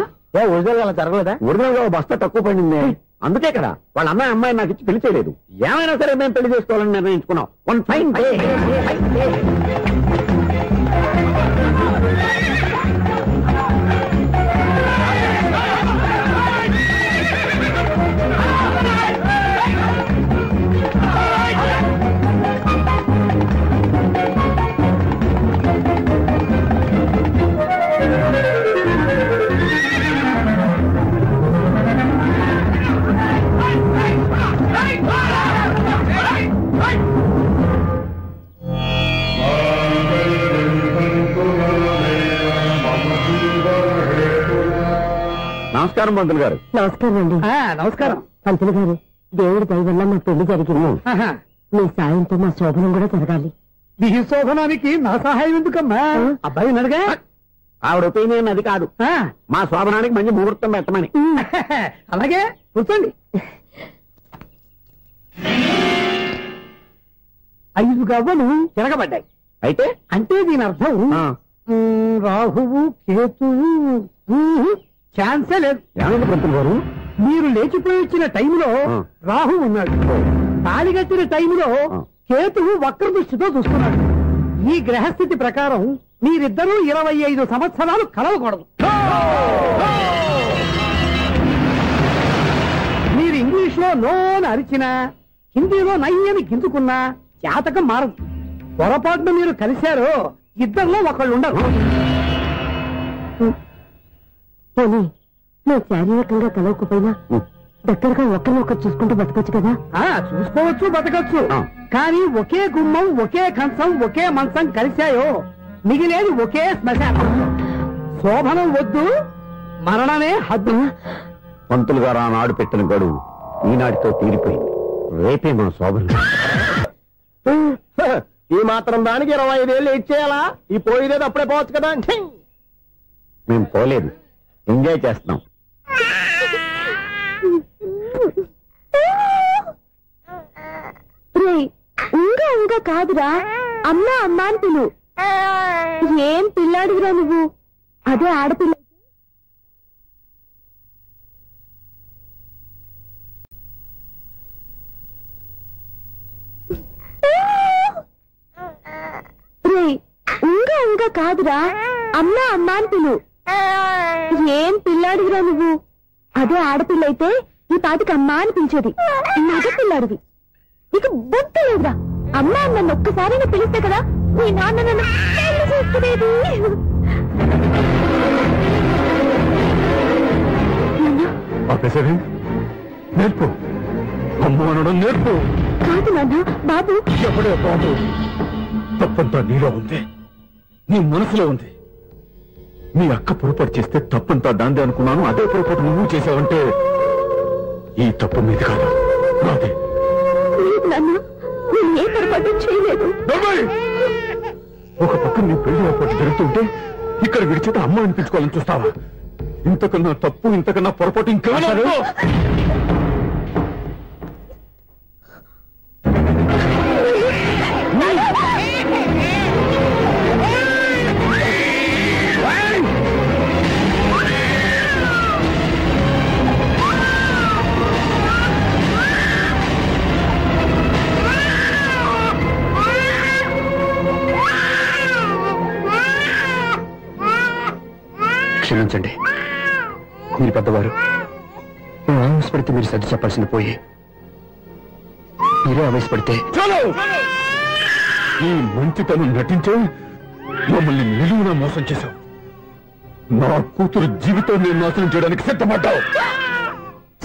ఒరిజినల్ అలా జరగలేదా? ఒరిజినల్ గా బస్తా తక్కువ పండింది. అందుకే కదా వాళ్ళ అమ్మాయి నాకు ఇచ్చి పెళ్లి చేయలేదు. ఏమైనా సరే మేము పెళ్లి చేసుకోవాలని నిర్ణయించుకున్నాం. One fine day. నమస్కారం పంతులు గారు. నమస్కారం అండి. నమస్కారం పంతులు గారు, దేవుడి దయ వల్ల మా పెళ్లి జరిగింది. మీ సాయంతో మా శోభనం కూడా జరగాలి. నీ శోభనానికి నా సహాయం ఎందుకమ్మా? అబ్బాయి అడగా. ఆవిడ ఒపీనియన్ అది కాదు, మా శోభనానికి మంచి ముహూర్తం పెట్టమని. అలాగే కూర్చోండి. 5 గవ్వలు తిరగబడ్డాయి. అయితే అంటే దీని అర్థం రాహువు కేతువు ఛాన్సే లేదు. ఏమైంది పంతులు గారు? మీరు లేచిపోయి వచ్చిన టైంలో రాహు ఉన్నాడు, తాళిగట్టిన టైంలో కేతువు వక్ర దృష్టితో చూస్తున్నాడు. ఈ గ్రహస్థితి ప్రకారం మీరిద్దరూ 25 సంవత్సరాలు కలవకూడదు. మీరు ఇంగ్లీష్ లో నోని అరిచినా, హిందీలో నయ్యని గింజుకున్నా జాతకం మారదు. పొరపాటున మీరు కలిశారో ఇద్దరిలో ఒకళ్ళు ఉండరు. పోనీ మేము శారీరకంగా కలవకపోయినా దగ్గరగా ఒకరినొకరు చూసుకుంటూ బతకొచ్చు కదా? చూసుకోవచ్చు, బతకచ్చు. కానీ ఒకే గుమ్మం, ఒకే కంచం, ఒకే మంచం కలిశాయో మిగిలేది ఒకే శ్మశానం. శోభనం వద్దు, మరణమే హద్దు. పంతులు గారు ఆనాడు పెట్టిన గడువు ఈనాటితో తీరిపోయింది. రేపే మన శోభనం. ఈ మాత్రం దానికి 25 ఏళ్ళు ఇచ్చేయాలా? ఈ పోయేదేది అప్పుడే పోవచ్చు కదా. మేము పోలేదు, ఎంజాయ్ చేస్తున్నాం. ఉంగా ఉంగా కాదురా, అమ్మా అమ్మా అని పిలు. ఏం పిల్లాడివిరా నువ్వు? అదే ఆడపిల్ల. ఉంగా ఉంగా కాదురా, అమ్మా అమ్మా అని పిలు. ఏం పిల్లాడివిరా నువ్వు? అదే ఆడపిల్ల అయితే ఈ పాటికి అమ్మా అని పిలిచేది. మగ పిల్లాడివి, నీకు బుద్ధి లేదురా. అమ్మా నన్ను ఒక్కసారైనా పిలిస్తే కదా మీ నాన్న నన్ను పెళ్లి చేసుకునేది. నేర్పు, అమ్మ అనడం నేర్పు. కాదు నాన్న, బాబు. ఎప్పుడే బాబు, తప్పంతా నీలో ఉంది, నీ మనసులో ఉంది. మీ అక్క పొరపాటు చేస్తే తప్పంతా దాందే అనుకున్నాను. అదే పొరపాటు నువ్వు చేసావంటే ఈ తప్పు మీది కాదు, నాదే. నాన్న, నేను ఏ పొరపాటు చేయలేదు. ఒక పక్క నీ పెళ్లి ఏర్పాటు జరుగుతుంటే ఇక్కడ విడిచేత అమ్మ అనిపించుకోవాలని చూస్తావా? ఇంతకన్నా తప్పు, ఇంతకన్నా పొరపాటు ఇంకేమన్నా? క్షమించండి, మీరు పెద్దవారు. నేను ఆవేశపడితే మీరు సర్ది చెప్పాల్సింది పోయి మీరే ఆవేశపడితే. ఈ మంచితనం నటించే మమ్మల్ని నిలువునా మోసం చేశావు. నా కూతురు జీవితాన్ని నాశనం చేయడానికి సిద్ధపడ్డావు.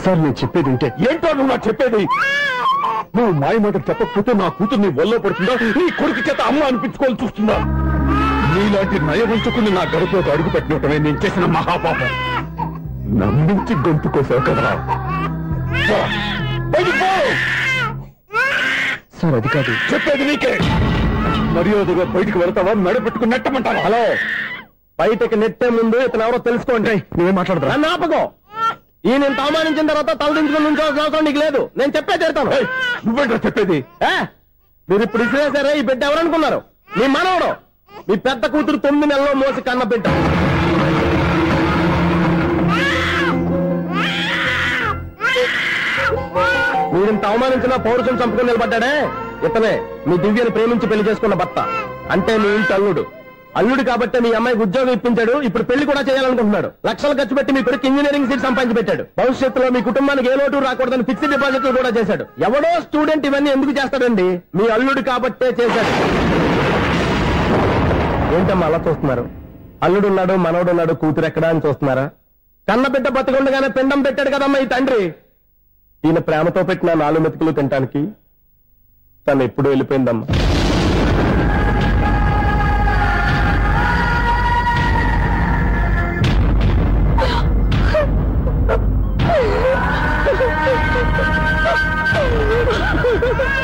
సార్, నేను చెప్పేది ఉంటే. ఏంటో నువ్వు నాకు చెప్పేది? నువ్వు మాయ మాట చెప్పకపోతే నా కూతుర్ని వల్ల పడుతుందా? నీ కొడుకు చేత అమ్మ అనిపించుకోవాలని చూస్తుందా? నీలాంటి నయవంచుకుని నా గడుపులోకి అడుగు పెట్టినట్టమే నేను చేసిన మహాపాపం. నమ్మించి గొంతు కోసావు కదా. సార్, అది కాదు చెప్పేది. నీకే మర్యాదగా బయటికి వెళ్తావా? మెడపెట్టుకుని నెట్టమంటావా? హలో, బయటకి నెట్టే ముందు ఇతను ఎవరో తెలుసుకోండి. నువ్వేం మాట్లాడతా? నన్ను ఆపకో. ఈయన ఇంత అవమానించిన తర్వాత తలదించుకుని నుంచోవాల్సిన అవసరం నీకు లేదు. నేను చెప్పే తీరుతాను. నువ్వేంటో చెప్పేది? మీరు ఇప్పుడు ఇసిరేసారే, ఈ బిడ్డ ఎవరనుకున్నారు? మీ మనవడు, మీ పెద్ద కూతురు 9 నెలల్లో మోసి కన్న బిడ్డ. మీరింత అవమానించిన పౌరుషం చంపుకుని నిలబడ్డాడే ఇతనే మీ దివ్యను ప్రేమించి పెళ్లి చేసుకున్న భర్త. అంటే మీ ఇంటి అల్లుడు. అల్లుడు కాబట్టి మీ అమ్మాయికి ఉద్యోగం ఇప్పించాడు. ఇప్పుడు పెళ్లి కూడా చేయాలనుకుంటున్నాడు. లక్షలు ఖర్చు పెట్టి మీ కొడుకు ఇంజనీరింగ్ సీట్ సంపాదించి పెట్టాడు. భవిష్యత్తులో మీ కుటుంబానికి ఏ లోటు రాకూడదని ఫిక్స్డ్ డిపాజిట్లు కూడా చేశాడు. ఎవడో స్టూడెంట్ ఇవన్నీ ఎందుకు చేస్తాడండి? మీ అల్లుడు కాబట్టే చేశాడు. ఏంటమ్మా అలా చూస్తున్నారు? అల్లుడున్నాడు, మనవడున్నాడు, కూతురు ఎక్కడా అని చూస్తున్నారా? కన్నబిడ్డ బతికుండగానే పిండం పెట్టాడు కదమ్మా ఈ తండ్రి. ఈయన ప్రేమతో పెట్టిన 4 మెతుకులు తినటానికి తను ఎప్పుడు వెళ్ళిపోయిందమ్మా.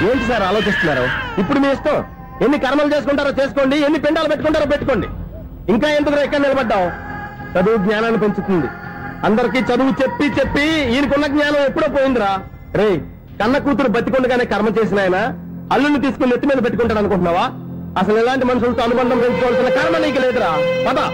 ఏంటి సార్ ఆలోచిస్తున్నారు? ఇప్పుడు మీ ఇష్టం. ఎన్ని కర్మలు చేసుకుంటారో చేసుకోండి, ఎన్ని పిండాలు పెట్టుకుంటారో పెట్టుకోండి. ఇంకా ఎందుకు ఎక్కడ నిలబడ్డావు? చదువు జ్ఞానాన్ని పెంచుతుంది. అందరికీ చదువు చెప్పి చెప్పి ఈయనకున్న జ్ఞానం ఎప్పుడో పోయిందిరా. రే, కన్న కూతురు బతికొండగానే కర్మ చేసిన ఆయన అల్లుని తీసుకుని నెత్తి మీద పెట్టుకుంటాడు అనుకుంటున్నావా? అసలు ఎలాంటి మనుషులతో అనుబంధం పెంచుకోవాల్సిన కర్మ నీకు లేదురా. పదా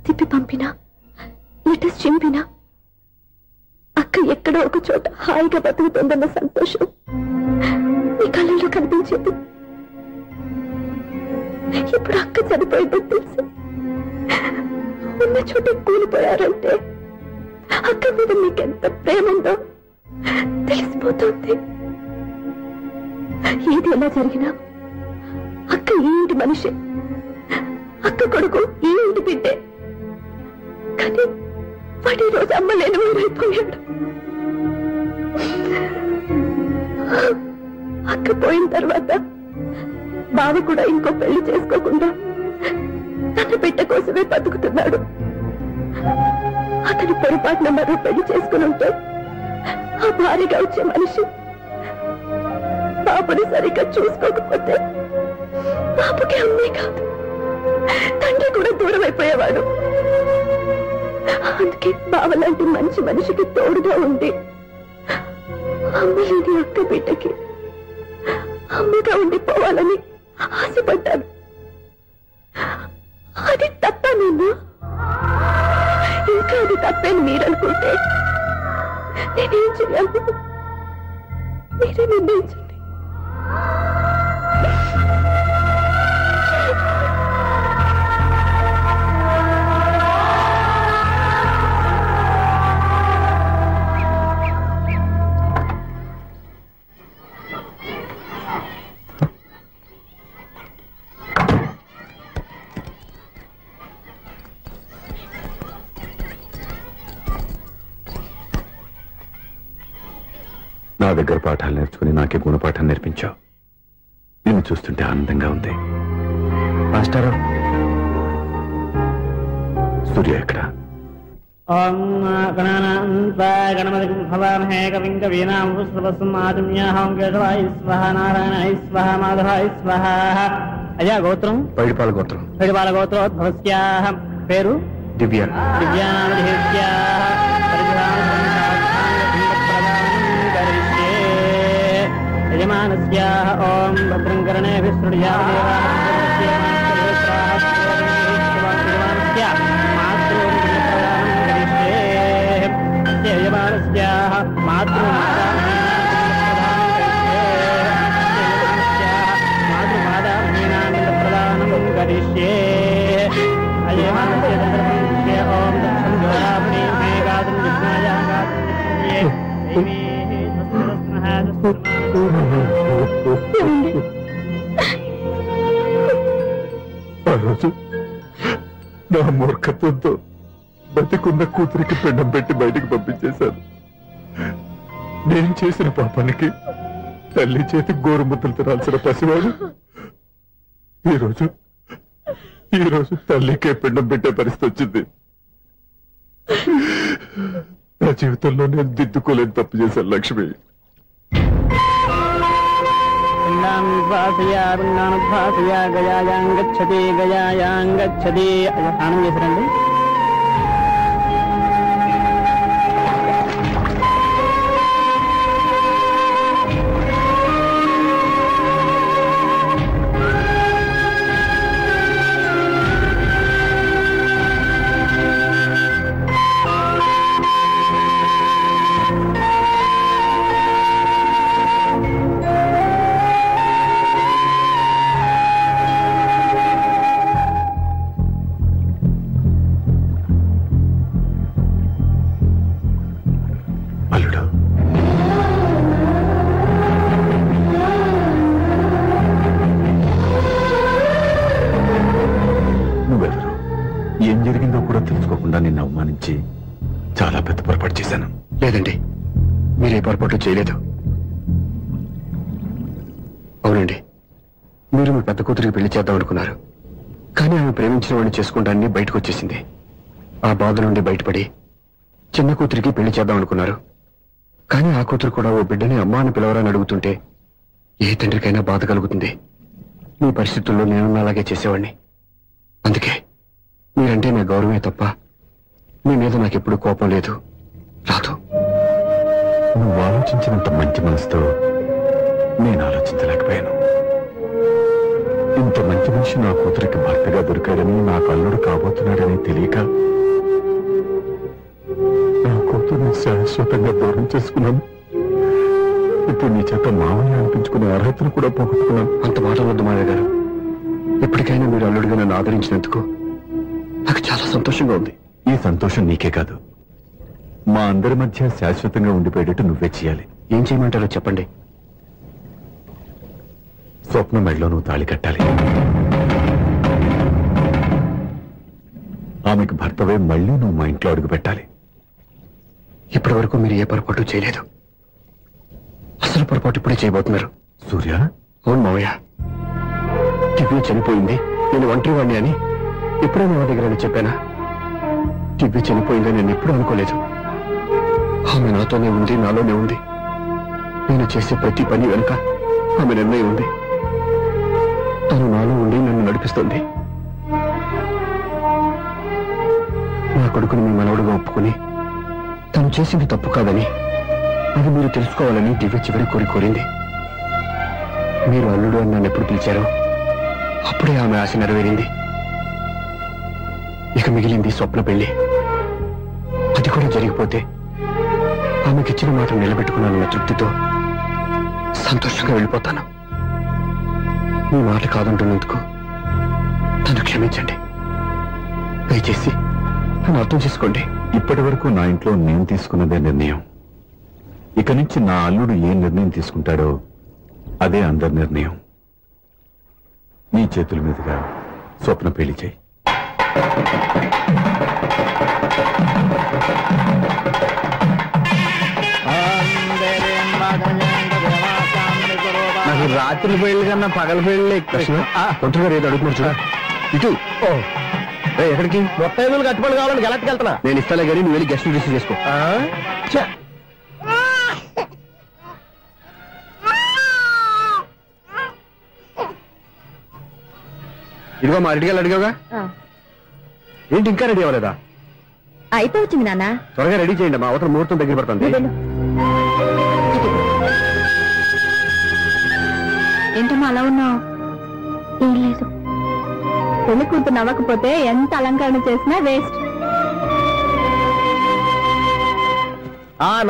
తిప్పి పంపినా, లెటర్స్ చింపినా అక్క ఎక్కడో ఒక చోట హాయిగా బతుకుతుందన్న సంతోషం నీ కళ్ళల్లో కనిపించేది. ఇప్పుడు అక్క చనిపోయిందని తెలిసి ఉన్న చోట కూలిపోయారంటే అక్క మీద నీకెంత ప్రేమ ఉందో తెలిసిపోతుంది. ఏది ఎలా జరిగినా అక్క ఈ ఇంటి మనిషి, అక్క కొడుకు ఈ ఇంటి బిడ్డే. కానీ వాడి రోజు అమ్మ లేని ఊరైపోయాడు. అక్క పోయిన తర్వాత బావ కూడా ఇంకో పెళ్లి చేసుకోకుండా తన బిడ్డ కోసమే బతుకుతున్నాడు. అతని పొరపాటున మరో పెళ్లి చేసుకుని ఉంటే ఆ భార్యగా వచ్చే మనిషి బాబుని సరిగ్గా చూసుకోకపోతే బాబుకి అమ్మే కాదు తండ్రి కూడా దూరం అయిపోయేవాడు. అందుకే బావలాంటి మంచి మనిషికి తోడుగా ఉండి అమ్మ లేని అక్క బిడ్డకి అమ్మగా ఉండిపోవాలని ఆశపడ్డాను. అది తప్ప నేను ఇంకా అది తప్పని మీరనుకుంటే నేనేం చేయాలి? మీరే నిర్ణయించండి. నా దగ్గర పాఠాలు నేర్చుకుని నాకే గుణపాఠం నేర్పించావు. నిన్ను చూస్తుంటే ఆనందంగా ఉంది. మాస్టారు, సూర్య ఎక్కడ? అయ్యా గోత్రం పైడిపాల గోత్రం. పైడిపాల గోత్రోద్భవస్యా పేరు దివ్య. యజమానస్యాః ఓం భద్రం కర్ణేభిః ఆ రోజు నా మూర్ఖత్వంతో బతికున్న కూతురికి పిండం పెట్టి బయటికి పంపించేశాను. నేను చేసిన పాపానికి తల్లి చేతి గోరుముద్దలు తినాల్సిన పసివాడు ఈరోజు తల్లికే పిండం పెట్టే పరిస్థితి వచ్చింది. నా జీవితంలో నేను దిద్దుకోలేని తప్పు చేశాను లక్ష్మి. గయాయాంగచ్చతి స్నానం చేశారండి. లేదండి, మీరే పొరపాటు చేయలేదు. అవునండి, మీరు మీ పెద్ద కూతురికి పెళ్లి చేద్దాం అనుకున్నారు. కానీ ఆమె ప్రేమించిన వాడిని చేసుకుంటానని బయటకు వచ్చేసింది. ఆ బాధ నుండి బయటపడి చిన్న కూతురికి పెళ్లి చేద్దాం అనుకున్నారు. కానీ ఆ కూతురు కూడా ఓ బిడ్డని అమ్మా అని పిలవరని అడుగుతుంటే ఏ తండ్రికైనా బాధ కలుగుతుంది. మీ పరిస్థితుల్లో నేను అలాగే చేసేవాడిని. అందుకే మీరంటే నా గౌరవమే తప్ప మీ మీద నాకెప్పుడు కోపం లేదు, రాదు. నువ్వు ఆలోచించినంత మంచి మనసుతో నేను ఆలోచించలేకపోయాను. ఇంత మంచి మనిషి నా కూతురికి భర్తగా దొరికాడని, నాకు అల్లుడు కాబోతున్నాడని తెలియక నా కూతుర్ని శాశ్వతంగా దూరం చేసుకున్నాను. ఇప్పుడు నీ చేత మామయ్య అనిపించుకునే అర్హతను కూడా పోగొట్టుకున్నాను. అంత మాటలొద్దు మావయ్య గారు. ఎప్పటికైనా మీరు అల్లుడిగా నన్ను ఆదరించినందుకు నాకు చాలా సంతోషంగా ఉంది. ఈ సంతోషం నీకే కాదు, మా అందరి మధ్య శాశ్వతంగా ఉండిపోయేటట్టు నువ్వే చేయాలి. ఏం చేయమంటారో చెప్పండి. స్వప్న మెడలో నువ్వు తాళి కట్టాలి. ఆమెకు భర్తవే మళ్ళీ నువ్వు మా ఇంట్లో అడుగు పెట్టాలి. ఇప్పటి వరకు మీరు ఏ పొరపాటు చేయలేదు. అసలు పొరపాటు ఇప్పుడే చేయబోతున్నారు. సూర్య, అవును మావయ్య, దివ్య చనిపోయింది, నేను ఒంటరి వాడిని అని ఎప్పుడూ మా దగ్గర చెప్పానా? దివ్య చనిపోయిందని నేను ఎప్పుడూ అనుకోలేదు. ఆమె నాతోనే ఉంది, నాలోనే ఉంది. నేను చేసే ప్రతి పని వెనుక ఆమె నిర్ణయం ఉంది. తను నాలో ఉండి నన్ను నడిపిస్తుంది. నా కొడుకుని మీ మనవడుగా ఒప్పుకుని తను చేసింది తప్పు కాదని, అది మీరు తెలుసుకోవాలని దివ్య చివరి కోరింది. మీరు అల్లుడు అని నన్ను ఎప్పుడు పిలిచారో అప్పుడే ఆమె ఆశ నెరవేరింది. ఇక మిగిలింది స్వప్న పెళ్లి. అది కూడా జరిగిపోతే ఆమెకిచ్చిన మాట నిలబెట్టుకున్నానన్న తృప్తితో సంతోషంగా వెళ్ళిపోతాను. మీ మాట కాదంటున్నందుకు నన్ను క్షమించండి. దయచేసి నన్ను అర్థం చేసుకోండి. ఇప్పటి వరకు నా ఇంట్లో నేను తీసుకున్నదే నిర్ణయం. ఇక నుంచి నా అల్లుడు ఏ నిర్ణయం తీసుకుంటాడో అదే అందరి నిర్ణయం. నీ చేతుల మీదుగా స్వప్న పెళ్లి చేయి. నాకు రాత్రి పెళ్లి కన్నా పగల పెళ్లి కొంచెంగా ఏదో అడుగుతున్నారు చూడ. ఇటు ఎక్కడికి? మొత్తం ఐదు కట్టుబడి కావాలని గెలట్టుకు వెళ్తున్నా. నేను ఇస్తాలే కానీ నువ్వు వెళ్ళి గెస్ట్ రిసీవ్ చేసుకో. ఇదిగో మా రెడీగా అడిగావుగా, ఏంటి ఇంకా రెడీ అవ్వలేదా? అయిపోవచ్చింది నాన్న. త్వరగా రెడీ చేయండి, మా అవతల ముహూర్తం దగ్గర పడుతుంది. ఏంటమ్మా అలా ఉన్నావు? ఏం లేదు. పెళ్లి కూతురు నవ్వకపోతే ఎంత అలంకరణ చేసినా వేస్ట్.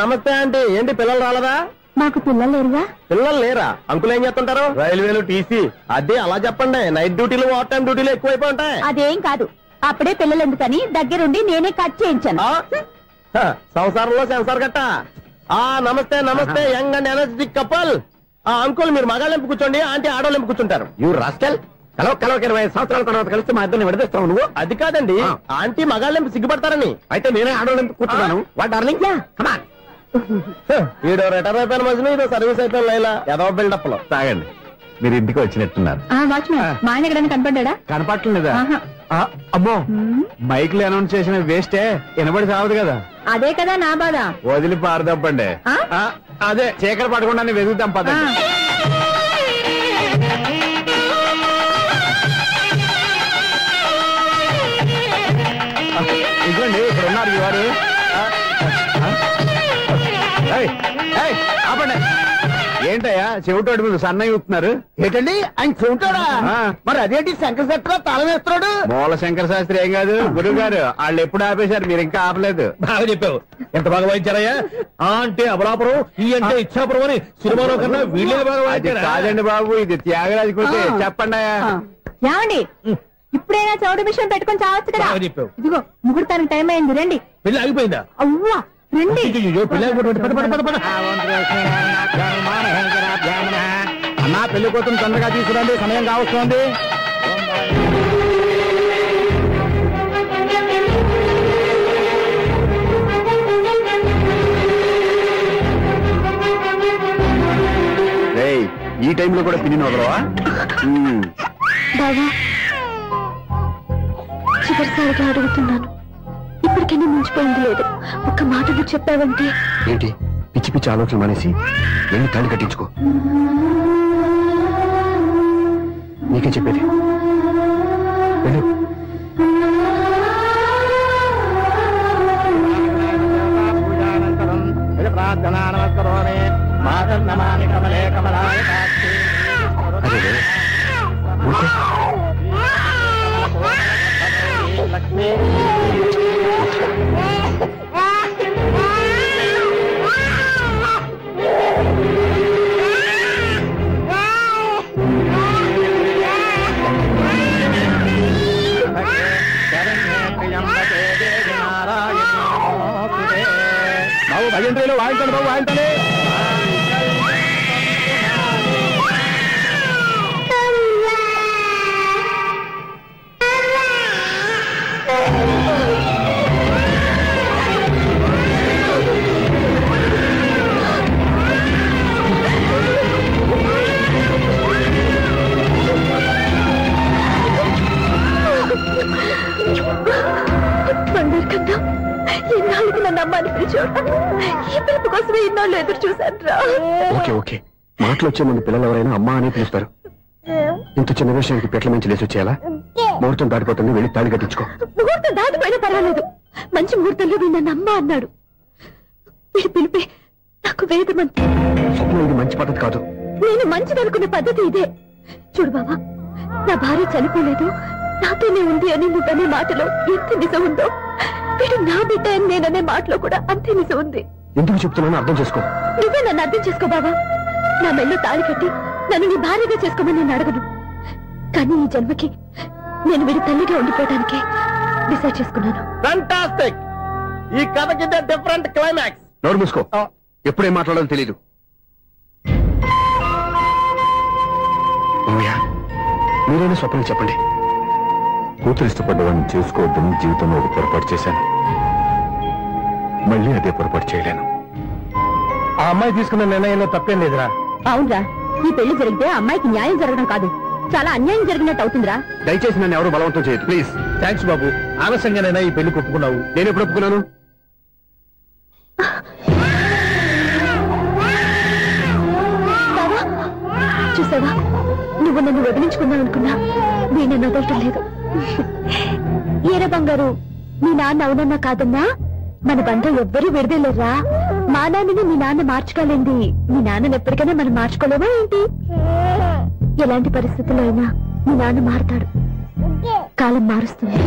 నమస్తే ఆంటీ. ఏంటి పిల్లలు రాలేదా? మాకు పిల్లలు లేరుగా. పిల్లలు లేరా? అంకులు ఏం చేస్తుంటారు? రైల్వేలు, టీసీ. అదే అలా చెప్పండి. నైట్ డ్యూటీలు, ఓవర్ టైం డ్యూటీలు ఎక్కువైపోయి ఉంటాయి. అదేం కాదు, అప్పుడే పిల్లలు ఎందుకని దగ్గరుండి నేనే కట్ చేయించాను. సంసారంలో సెన్సార్ గట్ట. నమస్తే నమస్తే, young and energetic couple. Uncle మీరు మగాళ్ళెంపు కూర్చోండి, ఆంటీ ఆడోళ్ళెంపు కూర్చుంటారు. యూ రాస్కెల్, కలవక 20 సంవత్సరాల తర్వాత కలిస్తే మా ఇద్దరిని విడదీస్తావు నువ్వు. అది కాదండి, ఆంటీ మగాళ్ళెంపు సిగ్గుపడతారని. అయితే నేనే ఆడోళ్ళెంపు కూర్చున్నాను. What darling, come on. ఈడో రిటైర్ అయిపోయిన మధ్యలో ఇదో సర్వీస్ అయిపోయిన లైలా ఏదో బిల్డప్ లో. తాగండి, మీరు ఇంటికి వచ్చినట్టున్నారు. వాచ్మెన్ మా ఆయన ఎక్కడైనా కనపడ్డా? కనపడలేదా? అమ్మో, మైక్లు అనౌన్స్ చేసిన వేస్టే, వినబడి సావదు కదా. అదే కదా నా బాధ. వదిలి పారదప్పండి. అదే చీకటి పడకుండా వెతుకుతాం పదండి. ఇదిగోండి, ఇక్కడ ఉన్నారు ఈ వారు. ఆపండి. ఏంటయ్యా చెవిటోడి మీద సన్నయ్య ఊతున్నారు? ఏంటండి ఆయన చెబుతాడా? మరి అదేంటి శంకర శాస్త్రి తాళం వేస్తున్నాడు? మూల శంకర శాస్త్రి ఏం కాదు, గురువు గారు. వాళ్ళు ఎప్పుడు ఆపేశారు, మీరు ఇంకా ఆపలేదు. బాగా చెప్పావు. ఎంత బాగా వాయించారయ్యా. అంటే అబలాపురం, ఈ అంటే ఇచ్చాపురం అని సినిమాలో కన్నా వీళ్ళే బాగా వాయించారు. కాదండి బాబు, ఇది త్యాగరాజు కొట్టే. చెప్పండి అయ్యా. ఏమండి, ఇప్పుడైనా చౌడు మిషన్ పెట్టుకొని చావచ్చు కదా. చెప్పావు. ఇదిగో ముహూర్తానికి టైం అయింది, రండి. పెళ్లి ఆగిపోయిందా? అవ్వా రండి. అన్నా పెళ్లి కోసం తొందరగా తీసుకురండి, సమయం కావస్తుంది. ఈ టైంలో కూడా పిన్ని వదలవా? బావా చివరిసారిగా అడుగుతున్నాను, ఇప్పటికైనా మించిపోయింది లేదు. ఒక్క మాట నువ్వు చెప్పావంటే. ఏంటి పిచ్చి పిచ్చి ఆలోచన మానేసి వెళ్ళి తాళి కట్టించుకో. నీకే చెప్పేది, వెళ్ళు. అదే బాబు భజంత్రీలో వాయించండి బాబు, వాయించండి. ఎన్నాళ్ళకి నన్ను అమ్మాని పిలిచాడు. ఈ పిలుపు కోసమే ఇన్నాళ్ళు ఎదురు చూశాను రా. ఓకే ఓకే, మాటలు వచ్చే ముందు పిల్లలు ఎవరైనా అమ్మ అని పిలుస్తారు. ఇంత చిన్న విషయానికి పెట్ల నుంచి లేచి వచ్చేయాలా? ముహూర్తం దాటిపోతుంది, వెళ్ళి తాళి కట్టించుకో. ముహూర్తం దాటిపోయినా పర్వాలేదు, మంచి ముహూర్తంలో వీడు నన్ను అమ్మ అన్నాడు. వీడి పిలిపే నాకు వేదమంతి. స్వప్నం, ఇది మంచి పద్ధతి కాదు. నేను మంచిదనుకున్న పద్ధతి ఇదే. చూడు బాబా, నా భార్య చనిపోలేదు, నాతోనే ఉంది అని నువ్వనే మాటలో ఎంత నిజం ఉందో, వీడు నా బిడ్డ అని నేననే మాటలో కూడా అంతే నిజం ఉంది. ఎందుకు చెప్తున్నానో అర్థం చేసుకో. నువ్వే నన్ను అర్థం చేసుకో బాబా. నా మెళ్ళో తాళి కట్టి నన్ను నీ భార్యగా చేసుకోమని నేను అడగను. కానీ ఈ జన్మకి నేను వీడి తల్లిగా ఉండిపోవడానికి డిసైడ్ చేసుకున్నాను. ఫెంటాస్టిక్! ఈ కథకి డిఫరెంట్ క్లైమాక్స్. నోరు మూసుకో, ఎప్పుడేం మాట్లాడాలో తెలీదు. మీరైనా స్వప్నం చెప్పండి. కూతురు ఇష్టపడ్డవాడిని చేసుకోవద్దని జీవితంలో ఒక పొరపాటు చేశాను. మళ్ళీ అదే పొరపాటు చేయలేను. ఆ అమ్మాయి తీసుకున్న నిర్ణయంలో తప్పేం లేదురా. అవునరా, ఈ పెళ్లి జరిగితే అమ్మాయికి న్యాయం జరగడం కాదు, చాలా అన్యాయం జరిగినట్టు అవుతుందిరా. దయచేసి నన్ను ఎవరు బలవంతం చేయదు ప్లీజ్. థ్యాంక్స్ బాబు, ఆలస్యంగానైనా ఈ పెళ్లి ఒప్పుకున్నావు. నేను ఎప్పుడు ఒప్పుకున్నాను? చూసావా, నువ్వు నన్ను వదిలించుకుందాం అనుకున్నా, నేను నన్ను వదలటం లేదు. ఏరా బంగారు, మీ నాన్న అవునన్నా కాదన్నా మన బంధం ఎవ్వరూ విడదలేరా. మా నాన్నని మీ నాన్న మార్చుకోలేంది, మీ నాన్నని ఎప్పటికైనా మనం మార్చుకోలేమా ఏంటి? ఎలాంటి పరిస్థితుల్లో అయినా మీ నాన్న మారుతాడు, కాలం మారుస్తుంది.